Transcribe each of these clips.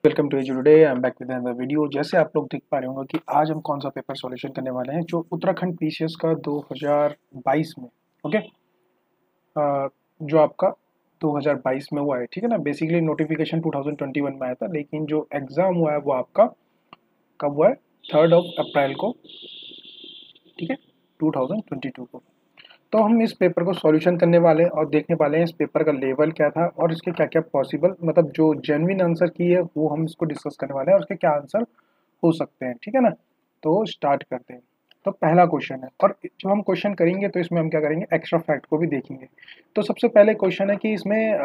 Welcome to today I am back with another video. जैसे आप लोग देख पा रहे होंगे कि आज हम कौन सा पेपर सॉल्यूशन करने वाले हैं जो उत्तराखंड पीसीएस का 2022 में ओके जो आपका 2022 में हुआ है, ठीक है ना। बेसिकली नोटिफिकेशन 2021 में आया था, लेकिन जो एग्ज़ाम हुआ है वो आपका कब हुआ है, 3 अप्रैल को, ठीक है, 2022 को। तो हम इस पेपर को सॉल्यूशन करने वाले हैं और देखने वाले हैं इस पेपर का लेवल क्या था और इसके क्या क्या पॉसिबल, मतलब जो जेन्युइन आंसर की है वो हम इसको डिस्कस करने वाले हैं और उसके क्या आंसर हो सकते हैं, ठीक है ना। तो स्टार्ट करते हैं। तो पहला क्वेश्चन है, और जब हम क्वेश्चन करेंगे तो इसमें हम क्या करेंगे, एक्स्ट्रा फैक्ट को भी देखेंगे। तो सबसे पहले क्वेश्चन है कि इसमें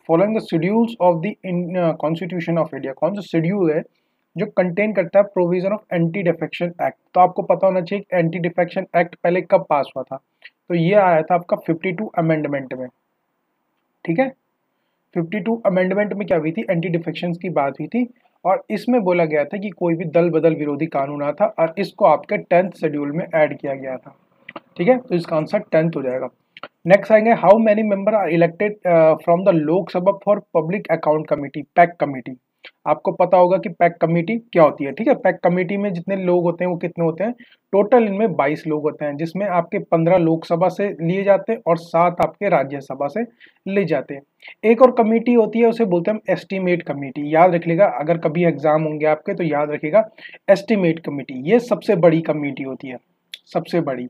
following the schedules of the constitution of India, कौन सा शेड्यूल है जो कंटेन करता है provision of anti defection act. तो आपको पता होना चाहिए कि एंटी डिफेक्शन एक्ट पहले कब पास हुआ था। तो ये आया था आपका 52 अमेंडमेंट में, ठीक है। 52 अमेंडमेंट में क्या हुई थी, एंटी डिफेक्शन की बात हुई थी और इसमें बोला गया था कि कोई भी दल बदल विरोधी कानून आता और इसको आपके 10th शेड्यूल में ऐड किया गया था, ठीक है। तो इसका आंसर 10th हो जाएगा। नेक्स्ट आएंगे, how many member are elected from the Lok Sabha for public account committee, PAC committee. आपको पता होगा कि पैक कमेटी क्या होती है, ठीक है। पैक कमेटी में जितने लोग होते हैं वो कितने होते हैं, टोटल इनमें 22 लोग होते हैं, जिसमें आपके 15 लोकसभा से लिए जाते हैं और 7 आपके राज्यसभा से ले जाते हैं। एक और कमेटी होती है, उसे बोलते हैं हम एस्टीमेट कमेटी। याद रखिएगा, अगर कभी एग्जाम होंगे आपके तो याद रखिएगा एस्टीमेट कमेटी, ये सबसे बड़ी कमेटी होती है, सबसे बड़ी,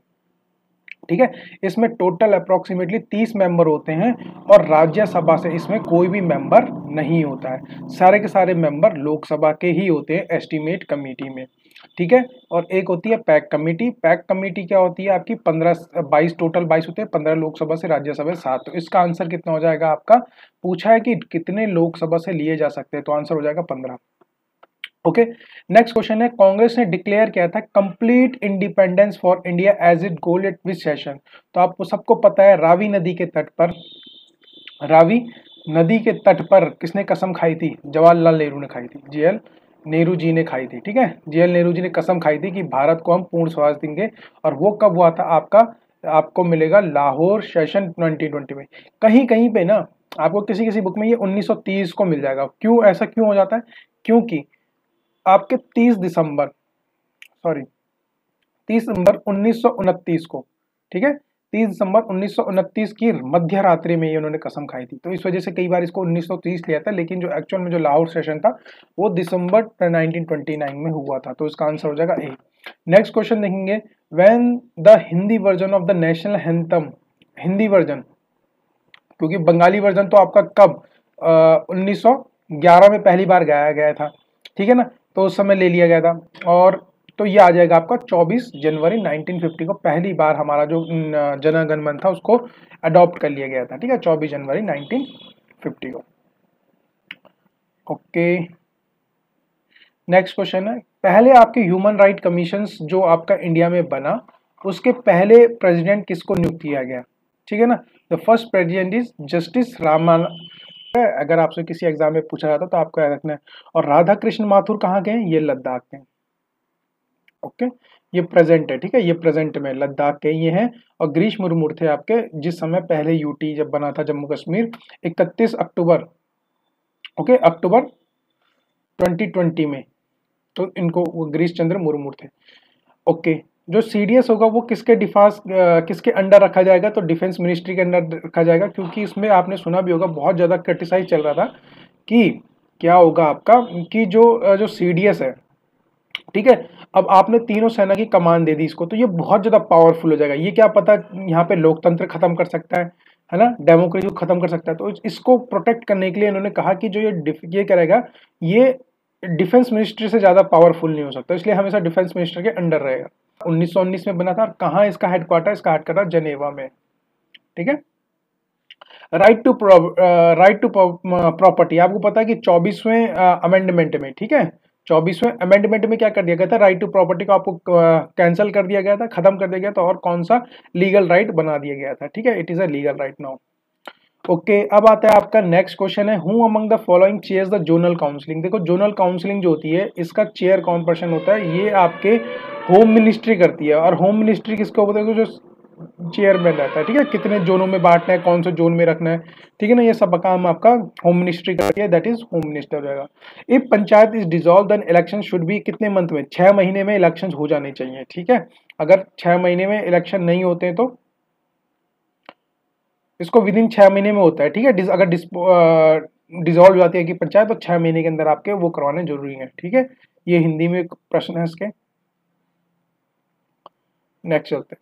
ठीक है। इसमें टोटल अप्रोक्सीमेटली 30 मेंबर होते हैं और राज्यसभा से इसमें कोई भी मेंबर नहीं होता है, सारे के सारे मेंबर लोकसभा के ही होते हैं एस्टीमेट कमेटी में, ठीक है। और एक होती है पैक कमेटी। पैक कमेटी क्या होती है आपकी, 22 टोटल 22 होते हैं, 15 लोकसभा से, राज्यसभा से 7। तो इसका आंसर कितना हो जाएगा आपका, पूछा है कि कितने लोकसभा से लिए जा सकते हैं, तो आंसर हो जाएगा 15। ओके, नेक्स्ट क्वेश्चन है, कांग्रेस ने डिक्लेयर किया था complete independence for India as it goal at which session. तो आपको सबको पता है रावी नदी के तट पर, रावी नदी के तट पर किसने कसम खाई थी, जवाहरलाल नेहरू ने खाई थी, जीएल नेहरू जी ने खाई थी, ठीक है। जीएल नेहरू जी ने कसम खाई थी कि भारत को हम पूर्ण स्वराज देंगे, और वो कब हुआ था आपका, आपको मिलेगा लाहौर सेशन 2020 में। कहीं कहीं पे ना आपको किसी किसी बुक में ये 1930 को मिल जाएगा। क्यों, ऐसा क्यों हो जाता है, क्योंकि आपके 30 दिसंबर 1929 को, ठीक है, 30 दिसंबर 1929 की मध्य रात्रि में ये उन्होंने कसम खाई थी। तो इस वजह से कई बार इसको 1930 लिया था, लेकिन जो एक्चुअल में जो लाहौर सेशन था वो दिसंबर 1929 में हुआ था। तो इसका आंसर हो जाएगा ए। नेक्स्ट क्वेश्चन देखेंगे, when the Hindi version of the national anthem, Hindi version, क्योंकि बंगाली वर्जन तो आपका कब 1911 में पहली बार गाया गया था, ठीक है ना, तो उस समय ले लिया गया था। और तो ये आ जाएगा आपका 24 जनवरी 1950 को पहली बार हमारा जो जन गण मन था उसको अडॉप्ट कर लिया गया था, ठीक है, 24 जनवरी 1950 को। ओके, नेक्स्ट क्वेश्चन है, पहले आपके ह्यूमन राइट कमीशन जो आपका इंडिया में बना, उसके पहले प्रेसिडेंट किसको नियुक्त किया गया, ठीक है ना। The first president is justice रामान। अगर आपसे किसी एग्जाम में पूछा जाता तो आपको याद रखना है। और राधा कृष्ण माथुर कहाँ के हैं, ये लद्दाख के हैं। ओके, ये प्रेजेंट है, ठीक है, ये प्रेजेंट में लद्दाख के ये हैं। और गिरीश मुर्मू थे आपके, जिस समय पहले यूटी जब बना था जम्मू कश्मीर, 31 अक्टूबर, ओके, अक्टूबर 2020 में, तो इनको वो गिरीश चंद्र मुर्मू थे। ओके, जो सीडीएस होगा वो किसके अंडर रखा जाएगा, तो डिफेंस मिनिस्ट्री के अंडर रखा जाएगा, क्योंकि इसमें आपने सुना भी होगा बहुत ज़्यादा क्रिटिसाइज चल रहा था कि क्या होगा आपका, कि जो सीडीएस है, ठीक है, अब आपने तीनों सेना की कमान दे दी इसको, तो ये बहुत ज़्यादा पावरफुल हो जाएगा। ये क्या पता यहाँ पे लोकतंत्र खत्म कर सकता है ना, डेमोक्रेसी को खत्म कर सकता है। तो इसको प्रोटेक्ट करने के लिए इन्होंने कहा कि जो ये करेगा, ये डिफेंस मिनिस्ट्री से ज़्यादा पावरफुल नहीं हो सकता, इसलिए हमेशा डिफेंस मिनिस्टर के अंडर रहेगा। 1919 में बना था, और कहाँ इसका हेडक्वार्टर, इसका हेडक्वार्टर जनेवा में, ठीक है। राइट टू प्रॉपर्टी, आपको पता है कि 24वें अमेंडमेंट में, ठीक है, 24वें अमेंडमेंट में क्या कर दिया गया था, राइट टू प्रॉपर्टी को आपको कैंसिल कर दिया गया था, खत्म कर दिया गया था, और कौन सा लीगल राइट बना दिया गया था, ठीक है, it is a legal right now. Okay, अब आता है आपका नेक्स्ट क्वेश्चन है, who among the following chairs the zonal counselling. देखो जोनल काउंसिलिंग जो होती है, इसका चेयर कौन पर्सन होता है, ये आपके होम मिनिस्ट्री करती है। और होम मिनिस्ट्री किसको बोलते हैं, जो चेयरमैन रहता है, ठीक है, कितने जोनों में बांटना है, कौन से जोन में रखना है, ठीक है ना, ये सब काम आपका होम मिनिस्ट्री करती है, दैट इज होम मिनिस्टर रहेगा। If panchayat is dissolve then election should be कितने मंथ में, 6 महीने में इलेक्शन हो जाने चाहिए, ठीक है। अगर 6 महीने में इलेक्शन नहीं होते हैं तो इसको विद इन 6 महीने में होता है, ठीक है। अगर डिसॉल्व हो जाती है कि पंचायत तो 6 महीने के अंदर आपके वो करवाने जरूरी है, ठीक है। ये हिंदी में एक प्रश्न है इसके। नेक्स्ट चलते हैं,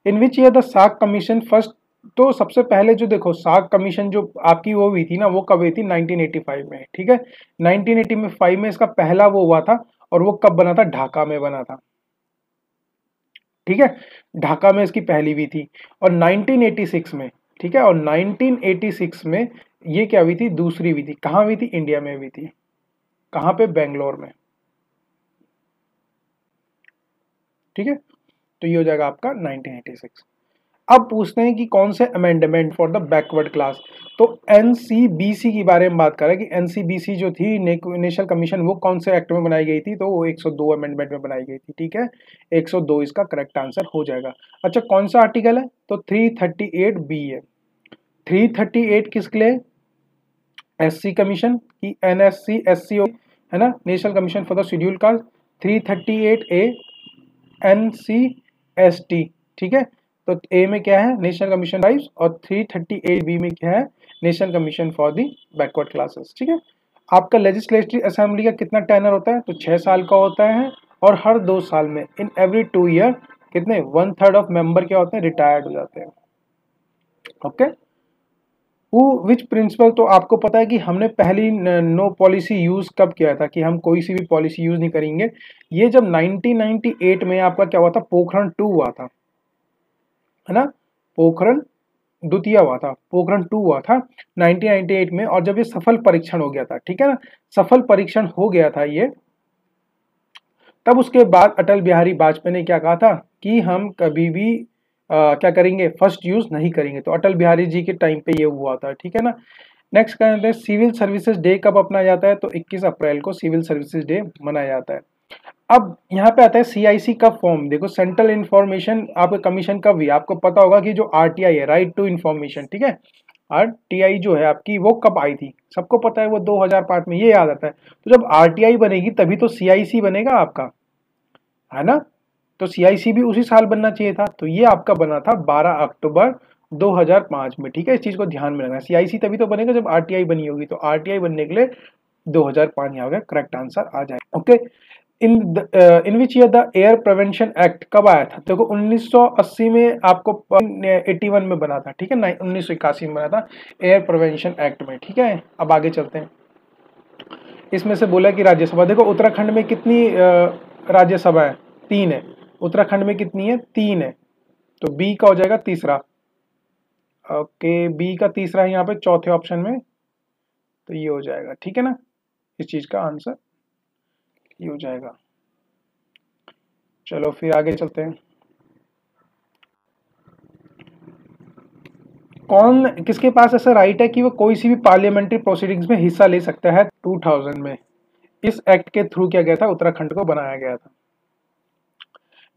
इन विच ईयर द साग कमीशन फर्स्ट, तो सबसे पहले जो देखो साग कमीशन जो आपकी वो हुई थी ना, वो कब हुई थी, 1985 में, ठीक है। 1985 में इसका पहला वो हुआ था, और वो कब बना था, ढाका में बना था, ठीक है। ढाका में इसकी पहली हुई थी, और 1986 में, ठीक है, और 1986 में ये क्या हुई थी, दूसरी हुई थी। कहाँ हुई थी, इंडिया में हुई थी, कहाँ पे, बेंगलोर में, ठीक है। तो ये हो जाएगा आपका 1986। अब पूछते हैं कि कौन से amendment for the backward class, तो एनसीबीसी की बारे में बात करें कि एनसीबीसी जो थी नेशनल कमीशन, वो कौन से एक्ट में बनाई गई थी, तो वो 102 अमेंडमेंट में बनाई गई थी, ठीक है। 102 इसका करेक्ट आंसर हो जाएगा। अच्छा, कौन सा आर्टिकल है, तो 338 बी है। 338 किसके लिए, एससी कमीशन की, एनएससी एससी है ना, national commission for the schedule caste. 338 A NCST, ठीक है। तो ए में क्या है, नेशनल कमीशन ट्राइब्स, और 338 बी में क्या है, national commission for the backward classes, ठीक है। आपका लेजिस्लेटिव असेंबली का कितना टेनर होता है, तो 6 साल का होता है, और हर 2 साल में, इन एवरी 2 ईयर कितने, 1/3 ऑफ मेंबर क्या होते हैं, रिटायर्ड हो जाते हैं, ओके। विच प्रिंसिपल, तो आपको पता है कि हमने पहली नो पॉलिसी यूज कब किया था, कि हम कोई सी भी पॉलिसी यूज नहीं करेंगे। ये जब 1998 में आपका क्या हुआ था, पोखरण 2 हुआ था, है ना, पोखरण द्वितीय हुआ था, पोखरण 2 हुआ था 1998 में, और जब ये सफल परीक्षण हो गया था, ठीक है ना, सफल परीक्षण हो गया था ये, तब उसके बाद अटल बिहारी वाजपेयी ने क्या कहा था कि हम कभी भी क्या करेंगे, फर्स्ट यूज नहीं करेंगे। तो अटल बिहारी जी के टाइम पे ये हुआ था, ठीक है ना। नेक्स्ट कहते हैं सिविल सर्विसेज डे कब अपनाया जाता है, तो 21 अप्रैल को सिविल सर्विसेज डे मनाया जाता है। अब यहाँ पे आता है सीआईसी का फॉर्म, देखो सेंट्रल इंफॉर्मेशन आपका कमीशन कब हुई, आपको पता होगा कि जो आरटीआई है, राइट टू इंफॉर्मेशन, ठीक है, आरटीआई जो है आपकी वो कब आई थी, सबको पता है, वो 2005 में, ये याद आता है। तो जब आरटीआई बनेगी तभी तो सीआईसी बनेगा आपका, है ना। तो सीआईसी भी उसी साल बनना चाहिए था, तो ये आपका बना था 12 अक्टूबर 2005 में, ठीक है। इस चीज को ध्यान में रखना, सीआईसी तभी तो बनेगा जब आरटीआई बनी होगी, तो आरटीआई बनने के लिए 2005 यहाँ पे करेक्ट आंसर आ जाए, okay. In which year the air prevention act कब आया था, देखो 1980 में, आपको 81 में बना था, ठीक है, 1981 में बना था एयर प्रिवेंशन एक्ट में, ठीक है। अब आगे चलते हैं, इसमें से बोला कि राज्यसभा, देखो उत्तराखंड में कितनी राज्यसभा है, 3 है। उत्तराखंड में कितनी है, 3 है, तो बी का हो जाएगा तीसरा, ओके, बी का तीसरा है यहाँ पे चौथे ऑप्शन में, तो ये हो जाएगा, ठीक है ना, इस चीज का आंसर ये हो जाएगा। चलो फिर आगे चलते हैं, कौन किसके पास ऐसा राइट है कि वो कोई सी भी पार्लियामेंट्री प्रोसीडिंग्स में हिस्सा ले सकता है, 2000 में इस एक्ट के थ्रू क्या गया था, उत्तराखंड को बनाया गया था।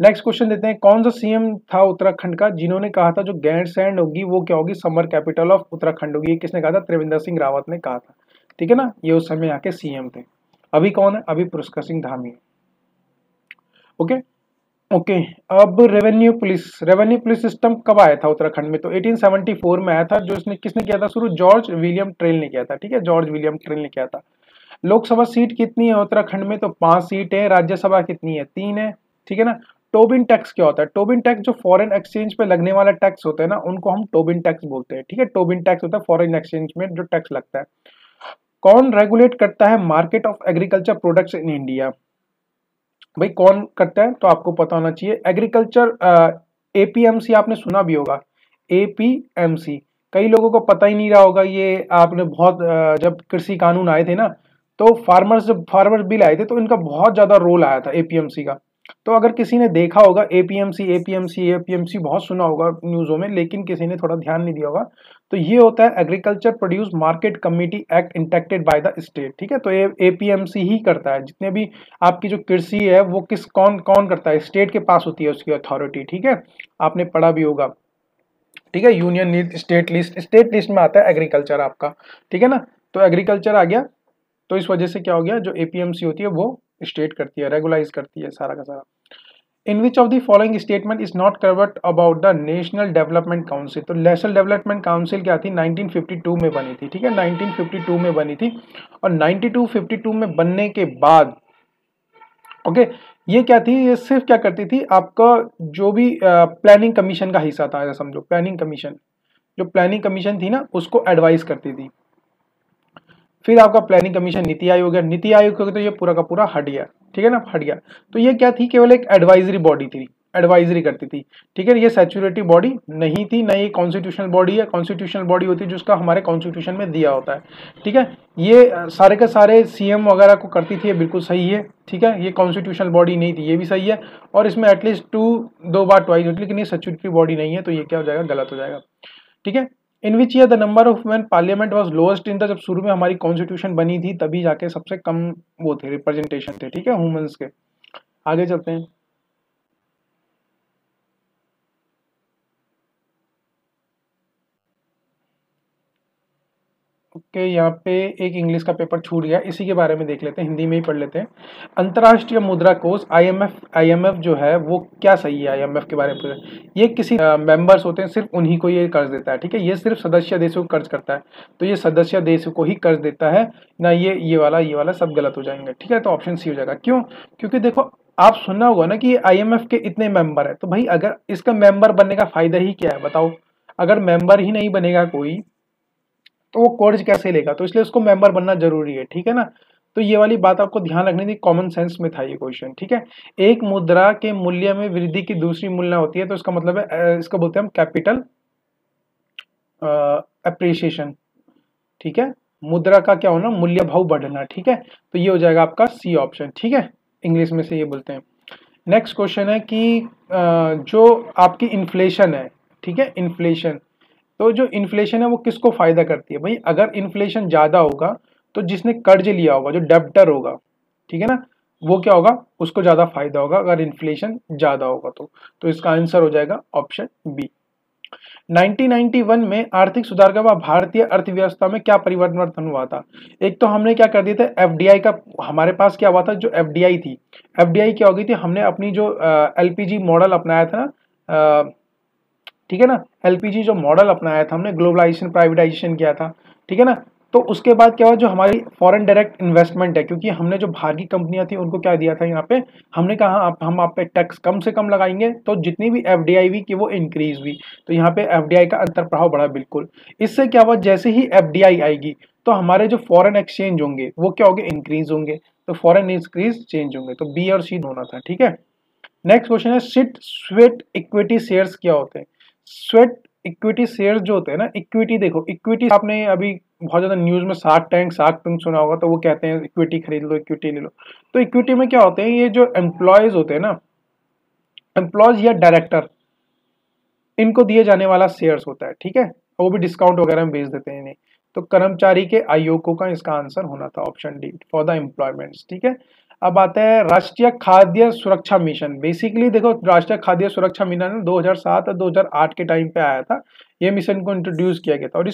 नेक्स्ट क्वेश्चन देते हैं, कौन सा सीएम था उत्तराखंड का जिन्होंने कहा था जो गैरसैंण होगी वो क्या होगी, समर कैपिटल ऑफ उत्तराखंड होगी, किसने कहा था, त्रिवेंद्र सिंह रावत ने कहा था, ठीक है ना, ये उस समय यहाँ के सीएम थे। अभी कौन है, अभी पुष्कर सिंह धामी, ओके ओके। अब रेवेन्यू पुलिस सिस्टम कब आया था उत्तराखंड में, तो 1874 में आया था, जो इसने किसने किया था शुरू, जॉर्ज विलियम ट्रेल ने किया था, ठीक है, जॉर्ज विलियम ट्रेल ने किया था। लोकसभा सीट कितनी है उत्तराखंड में, तो 5 सीट है, राज्यसभा कितनी है, 3 है, ठीक है ना। टोबिन टैक्स क्या होता है, टोबिन टैक्स जो फॉरेन एक्सचेंज पे लगने वाला टैक्स होता है ना, उनको हम टोबिन टैक्स बोलते हैं, ठीक है। टोबिन टैक्स होता है फॉरेन एक्सचेंज में जो टैक्स लगता है। कौन रेगुलेट करता है market of agriculture products in India, भाई कौन करता है, तो आपको पता होना चाहिए, एग्रीकल्चर एपीएमसी आपने सुना भी होगा, एपीएमसी कई लोगों को पता ही नहीं रहा होगा, ये आपने बहुत जब कृषि कानून आए थे ना, तो जब फार्मर्स बिल आए थे तो इनका बहुत ज्यादा रोल आया था एपीएमसी का। तो अगर किसी ने देखा होगा एपीएमसी एपीएमसी एपीएमसी बहुत सुना होगा न्यूज़ों में, लेकिन किसी ने थोड़ा ध्यान नहीं दिया होगा, तो ये होता है agriculture produce market committee act enacted by the state, ठीक है। तो ये एपीएमसी ही करता है, जितने भी आपकी जो कृषि है वो किस कौन कौन करता है, स्टेट के पास होती है उसकी अथॉरिटी, ठीक है, आपने पढ़ा भी होगा, ठीक है। यूनियन लिस्ट, स्टेट लिस्ट में आता है एग्रीकल्चर आपका, ठीक है ना। तो एग्रीकल्चर आ गया, तो इस वजह से क्या हो गया, जो एपीएमसी होती है वो स्टेट करती है, रेगुलाइज करती है सारा का सारा। In which of the following statement is not covered about the National Development Council. तो नेशनल डेवलपमेंट काउंसिल क्या थी, 1952 में बनी थी, ठीक है, 1952 में बनी थी। और 92-52 में बनने के बाद ओके, ये क्या थी, ये सिर्फ क्या करती थी, आपका जो भी प्लानिंग कमीशन का हिस्सा था, ऐसा समझो प्लानिंग कमीशन, जो प्लानिंग कमीशन थी ना उसको एडवाइस करती थी। फिर आपका प्लानिंग कमीशन नीति आयोग है, नीति आयोग तो ये पूरा का पूरा हट गया, ठीक है ना, हट गया। तो ये क्या थी, केवल एक एडवाइजरी बॉडी थी, एडवाइजरी करती थी, ठीक है। ये सैचुरेटरी बॉडी नहीं थी, ना ये कॉन्स्टिट्यूशनल बॉडी है, कॉन्स्टिट्यूशनल बॉडी होती है जिसका हमारे कॉन्स्टिट्यूशन में दिया होता है, ठीक है। ये सारे के सारे सीएम वगैरह को करती थी, ये बिल्कुल सही है, ठीक है। ये कॉन्स्टिट्यूशनल बॉडी नहीं थी, ये भी सही है। और इसमें एटलीस्ट दो बार ट्वाइस, लेकिन ये सैचुरेटरी बॉडी नहीं है, तो ये क्या हो जाएगा, गलत हो जाएगा, ठीक है। In which year the number of women parliament was lowest in the, जब शुरू में हमारी कॉन्स्टिट्यूशन बनी थी तभी जाके सबसे कम वो थे, रिप्रेजेंटेशन थे, ठीक है, वुमेन्स के। आगे चलते हैं। ओके, यहाँ पे एक इंग्लिश का पेपर छूट गया, इसी के बारे में देख लेते हैं, हिंदी में ही पढ़ लेते हैं। अंतर्राष्ट्रीय मुद्रा कोष आईएमएफ जो है वो क्या सही है, आईएमएफ के बारे में ये किसी मेंबर्स होते हैं, सिर्फ उन्हीं को ये कर्ज देता है, ठीक है। ये सिर्फ सदस्य देशों को कर्ज करता है, तो ये सदस्य देशों को ही कर्ज देता है ना, ये वाला सब गलत हो जाएंगे, ठीक है। तो ऑप्शन सी हो जाएगा। क्यों, क्योंकि देखो आप सुनना होगा ना कि आईएमएफ के इतने मेंबर है, तो भाई अगर इसका मेंबर बनने का फायदा ही क्या है बताओ, अगर मेंबर ही नहीं बनेगा कोई तो वो कर्ज कैसे लेगा, तो इसलिए उसको मेंबर बनना जरूरी है, ठीक है ना। तो ये वाली बात आपको ध्यान रखनी थी, कॉमन सेंस में था ये क्वेश्चन, ठीक है। एक मुद्रा के मूल्य में वृद्धि की दूसरी मूल्य होती है, तो इसका मतलब है इसको बोलते हैं हम कैपिटल अप्रिसिएशन, ठीक है। मुद्रा का क्या होना, मूल्य भाव बढ़ना, ठीक है। तो ये हो जाएगा आपका सी ऑप्शन, ठीक है, इंग्लिश में से ये बोलते हैं। नेक्स्ट क्वेश्चन है कि जो आपकी इन्फ्लेशन है, ठीक है, इन्फ्लेशन, तो जो इन्फ्लेशन है वो किसको फायदा करती है भाई, अगर इन्फ्लेशन ज्यादा होगा तो जिसने कर्ज लिया होगा, जो डेब्टर होगा, ठीक है ना, वो क्या होगा, उसको ज्यादा फायदा होगा अगर इन्फ्लेशन ज्यादा होगा तो इसका आंसर हो जाएगा ऑप्शन बी। 1991 में आर्थिक सुधार के बाद भारतीय अर्थव्यवस्था में क्या परिवर्तन हुआ था। एक तो हमने क्या कर दिया था, एफडीआई का, हमारे पास क्या हुआ था, जो एफडीआई थी, एफडीआई क्या हो गई थी, हमने अपनी जो एलपीजी मॉडल अपनाया था ना, ठीक है ना, एलपीजी जो मॉडल अपनाया था हमने, ग्लोबलाइजेशन प्राइवेटाइजेशन किया था, ठीक है ना। तो उसके बाद क्या हुआ, जो हमारी फॉरेन डायरेक्ट इन्वेस्टमेंट है, क्योंकि हमने जो बाहर की कंपनियां थी उनको क्या दिया था यहाँ पे, हमने कहा हम आप पे टैक्स कम से कम लगाएंगे, तो जितनी भी एफडीआई हुई कि वो इंक्रीज हुई, तो यहाँ पे एफडीआई का अंतर प्रभाव बढ़ा बिल्कुल। इससे क्या हुआ, जैसे ही एफडीआई आएगी तो हमारे जो फॉरेन एक्सचेंज होंगे वो क्या होंगे, इंक्रीज होंगे, तो फॉरेन इंक्रीज चेंज होंगे, तो बी और सी होना था, ठीक है। नेक्स्ट क्वेश्चन है स्वेट इक्विटी शेयर्स क्या होते हैं। स्वेट इक्विटी शेयर्स जो होते हैं ना, इक्विटी, देखो इक्विटी आपने अभी बहुत ज्यादा न्यूज में शार्क टैंक सुना होगा, तो वो कहते हैं इक्विटी खरीद लो, इक्विटी ले लो। तो इक्विटी में क्या होते हैं, ये जो एम्प्लॉयज होते हैं ना, एम्प्लॉयज या डायरेक्टर, इनको दिए जाने वाला शेयर्स होता है, ठीक है, वो भी डिस्काउंट वगैरह में बेच देते हैं इन्हें। तो कर्मचारी के आयोगों का इसका आंसर होना था option D, for the employments, ठीक है। अब आता है राष्ट्रीय खाद्य सुरक्षा मिशन। बेसिकली देखो, राष्ट्रीय खाद्य सुरक्षा मिशन 2007 और 2008 के टाइम पे आया था, ये मिशन को इंट्रोड्यूस किया गया था। और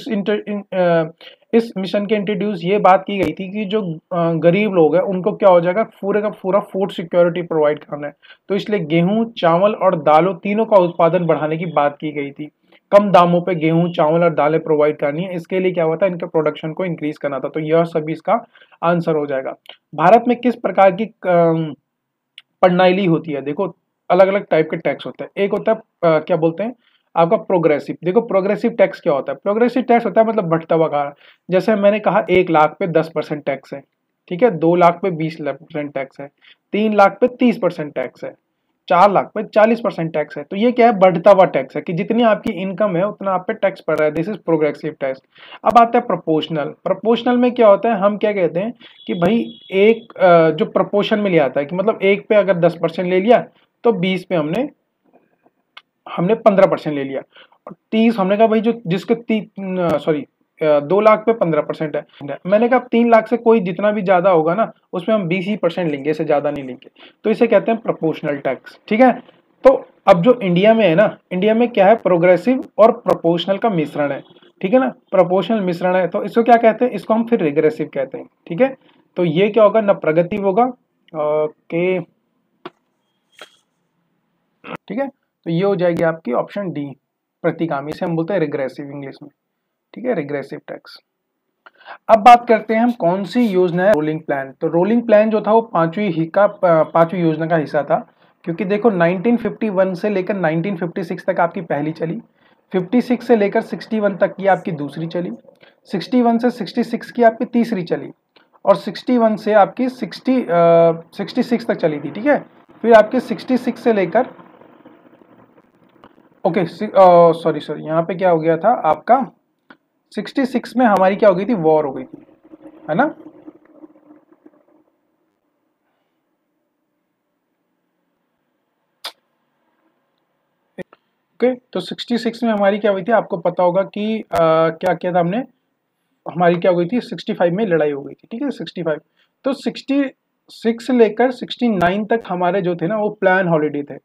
इस मिशन के इंट्रोड्यूस ये बात की गई थी कि जो गरीब लोग हैं उनको क्या हो जाएगा, पूरे का पूरा फूड सिक्योरिटी प्रोवाइड करना है, तो इसलिए गेहूं, चावल और दालों तीनों का उत्पादन बढ़ाने की बात की गई थी। कम दामों पे गेहूं, चावल और दालें प्रोवाइड करनी है, इसके लिए क्या हुआ था, इनके प्रोडक्शन को इंक्रीज करना था, तो यह सभी इसका आंसर हो जाएगा। भारत में किस प्रकार की प्रणाली होती है, देखो अलग अलग टाइप के टैक्स होते हैं। एक होता है क्या बोलते हैं आपका प्रोग्रेसिव। देखो प्रोग्रेसिव टैक्स क्या होता है, प्रोग्रेसिव टैक्स होता है मतलब बढ़ता हुआ कार, जैसे मैंने कहा 1 लाख पे 10% टैक्स है, ठीक है, 2 लाख पे 20% टैक्स है, 3 लाख पे 30% टैक्स है, 4 लाख पे 40% टैक्स है। तो ये क्या है, बढ़ता हुआ टैक्स है कि जितनी आपकी इनकम है उतना आप पे टैक्स पड़ रहा है, दिस इज प्रोग्रेसिव टैक्स। अब आता है प्रोपोर्शनल। प्रोपोर्शनल में क्या होता है, हम क्या कहते हैं कि भाई एक जो प्रोपोर्शन में ले आता है कि मतलब 1 पे अगर 10% ले लिया तो 20 पे हमने हमने 15% ले लिया, और 30 हमने कहा भाई जो जिसके 2 लाख पे 15% है, मैंने कहा 3 लाख से कोई जितना भी ज्यादा होगा ना उसमें हम 20% लेंगे, इससे ज्यादा नहीं लेंगे, तो इसे कहते हैं प्रोपोर्शनल टैक्स। ठीक है, तो अब जो इंडिया में है ना, इंडिया में क्या है, प्रोग्रेसिव और प्रोपोर्शनल का मिश्रण है। ठीक है ना, प्रोपोर्शनल मिश्रण है, तो इसको क्या कहते हैं, इसको हम फिर रिग्रेसिव कहते हैं। ठीक है, तो ये क्या होगा ना, प्रगति होगा। ओके, ठीक है, तो ये हो जाएगी आपकी ऑप्शन डी, प्रतिगामी, से हम बोलते हैं रिग्रेसिव इंग्लिश में। ठीक है, रिग्रेसिव टैक्स। अब बात करते हैं हम कौन सी योजना है, रोलिंग प्लान। तो रोलिंग प्लान जो था वो पांचवी योजना का हिस्सा था, क्योंकि देखो 1951 से लेकर 1956 तक आपकी पहली चली, 56 से लेकर 61 तक की आपकी दूसरी चली, 61 से 66 की आपकी तीसरी चली, और 61 से आपकी 66 तक चली थी। ठीक है, फिर आपके 66 से लेकर ओके सॉरी यहाँ पे क्या हो गया था आपका, 66 में हमारी क्या हो गई थी, वॉर हो गई थी, है ना। ओके, तो 66 में हमारी क्या हुई थी, आपको पता होगा कि क्या किया था हमने, हमारी क्या हो गई थी, 65 में लड़ाई हो गई थी। ठीक है, 65, तो 66 से लेकर 69 तक हमारे जो थे ना वो प्लान हॉलीडे थे,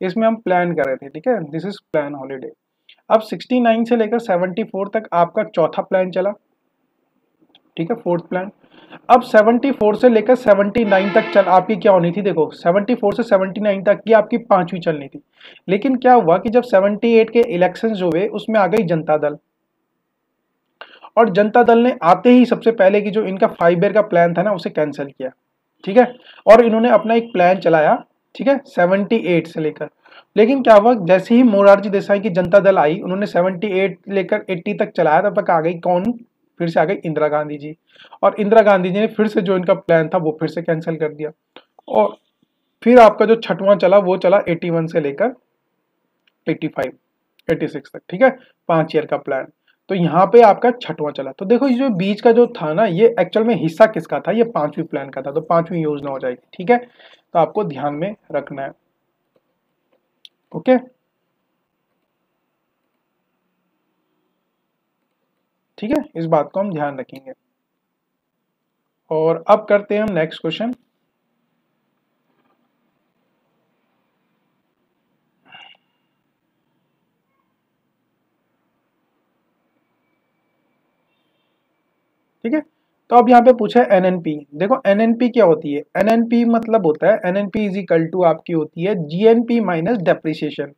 इसमें हम प्लान कर रहे थे। ठीक है, दिस इज प्लान हॉलीडे। अब 69 से लेकर 74 तक आपका चौथा प्लान चला। ठीक है, फोर्थ प्लान। अब 74 से लेकर 79 तक चल आपकी क्या होनी थी, देखो 74 से 79 तक की आपकी पांचवी चलनी थी, लेकिन क्या हुआ कि जब 78 के इलेक्शंस जो हुए उसमें आ गई जनता दल, और जनता दल ने आते ही सबसे पहले की जो इनका 5 ईयर का प्लान था ना उसे कैंसिल किया। ठीक है, और इन्होंने अपना एक प्लान चलाया। ठीक है, 78 से लेकर, लेकिन क्या हुआ, जैसे ही मोरारजी देसाई की जनता दल आई, उन्होंने 78 लेकर 80 तक चलाया, तब तक आ गई कौन, फिर से आ गई इंदिरा गांधी जी, और इंदिरा गांधी जी ने फिर से जो इनका प्लान था वो फिर से कैंसिल कर दिया, और फिर आपका जो छठवां चला वो चला 81 से लेकर 85 86 तक। ठीक है, 5 ईयर का प्लान, तो यहाँ पे आपका छठवां चला। तो देखो ये जो बीच का जो था ना, ये एक्चुअल में हिस्सा किसका था, ये पांचवी प्लान का था, तो पांचवी योजना हो जाएगी। ठीक है, तो आपको ध्यान में रखना है। ओके, ठीक है, इस बात को हम ध्यान रखेंगे। और अब करते हैं हम नेक्स्ट क्वेश्चन। ठीक है, तो अब यहाँ पे पूछा है एनएनपी। देखो एनएनपी क्या होती है, एनएनपी मतलब होता है, एनएनपी इज इक्वल टू आपकी होती है जीएनपी माइनस डेप्रिसिएशन।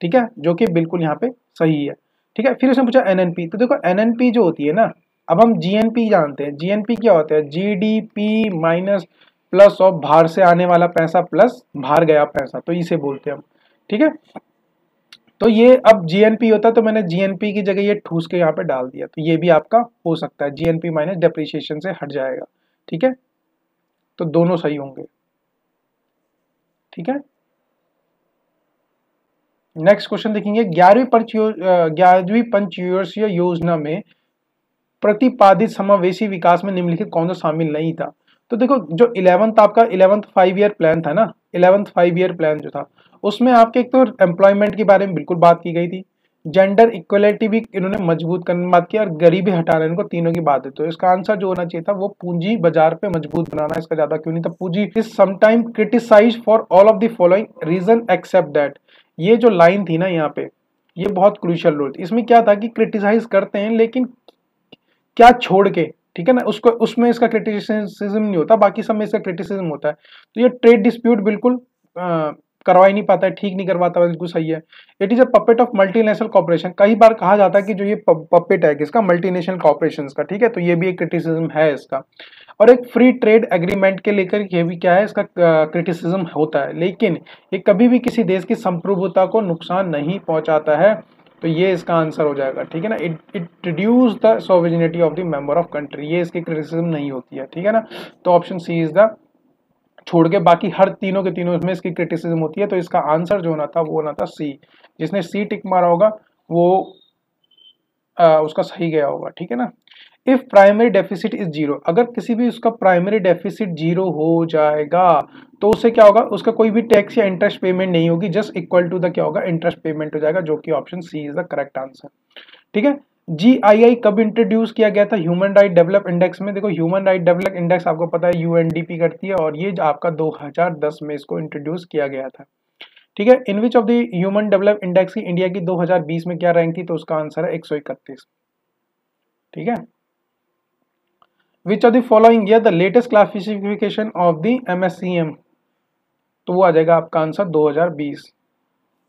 ठीक है, जो कि बिल्कुल यहाँ पे सही है। ठीक है, फिर उसने पूछा एनएनपी, तो देखो एनएनपी जो होती है ना, अब हम जीएनपी जानते हैं, जीएनपी क्या होता है, जीडीपी माइनस प्लस और बाहर से आने वाला पैसा प्लस बाहर गया पैसा, तो इसे बोलते हैं हम। ठीक है, तो ये अब जीएनपी होता है, तो मैंने जीएनपी की जगह ये ठूस के यहाँ पे डाल दिया, तो ये भी आपका हो सकता है, जीएनपी माइनस डेप्रिसिएशन से हट जाएगा। ठीक है, तो दोनों सही होंगे। ठीक है, नेक्स्ट क्वेश्चन देखेंगे, 11वीं पंचवर्षीय योजना में प्रतिपादित समावेशी विकास में निम्नलिखित कौन सा शामिल नहीं था। तो देखो जो 11th आपका 11th 5 ईयर प्लान था ना, 11th 5 ईयर प्लान जो था उसमें आपके एक तो एम्प्लॉयमेंट के बारे में बिल्कुल बात की गई थी, जेंडर इक्वलिटी भी इन्होंने मजबूत करने की बात की, और गरीबी हटाना, इनको तीनों की बात है। तो इसका आंसर जो होना चाहिए था वो पूंजी बाजार पे मजबूत बनाना, इसका ज्यादा क्यों नहीं था, पूंजी is sometime criticised for all of the following reason except that. ये जो लाइन थी ना यहाँ पे, ये बहुत क्रूशियल रोल थी। इसमें क्या था कि क्रिटिसाइज करते हैं लेकिन क्या छोड़ के, ठीक है ना, उसको उसमें इसका क्रिटिसिज्म नहीं होता, बाकी सब में इसका क्रिटिसिज्म होता है। तो ये ट्रेड डिस्प्यूट बिल्कुल करवा ही नहीं पाता है, ठीक नहीं करवाता, बिल्कुल सही है। It is a puppet of multinational corporation, कई बार कहा जाता है कि जो ये पपेट है किसका, मल्टीनेशनल कॉर्पोरेशन का। ठीक है, तो ये भी एक क्रिटिसिज्म है इसका। और एक फ्री ट्रेड एग्रीमेंट के लेकर ये भी क्या है, इसका क्रिटिसिज्म होता है, लेकिन ये कभी भी किसी देश की संप्रभुता को नुकसान नहीं पहुंचाता है, तो ये इसका आंसर हो जाएगा। ठीक है ना, it reduce the sovereignty of the member of country, ये इसकी क्रिटिसिज्म नहीं होती है। ठीक है ना, तो ऑप्शन सी इज द, छोड़ के बाकी हर तीनों के तीनों इसमें इसकी क्रिटिसिज्म होती है, तो इसका आंसर जो होना था वो होना था सी। जिसने सी टिक मारा होगा वो उसका सही गया होगा। ठीक है ना, if primary deficit is zero, अगर किसी भी उसका प्राइमरी डेफिसिट जीरो हो जाएगा तो उससे क्या होगा, उसका कोई भी टैक्स या इंटरेस्ट पेमेंट नहीं होगी, जस्ट इक्वल टू द क्या होगा, इंटरेस्ट पेमेंट हो जाएगा, जो कि option C is the correct answer. ठीक है। जीआईआई कब इंट्रोड्यूस किया गया था? ह्यूमन राइट डेवलप इंडेक्स में। देखो ह्यूमन राइट डेवलप इंडेक्स आपको पता है यूएनडीपी करती है, और ये आपका 2010 में इसको इंट्रोड्यूस किया गया था। ठीक है। In which of the human develop index की इंडिया की 2020 में क्या रैंक थी? तो उसका आंसर है 131। ठीक है। Which of the following year the latest classification of the MSCM, तो वो आ जाएगा आपका आंसर 2020।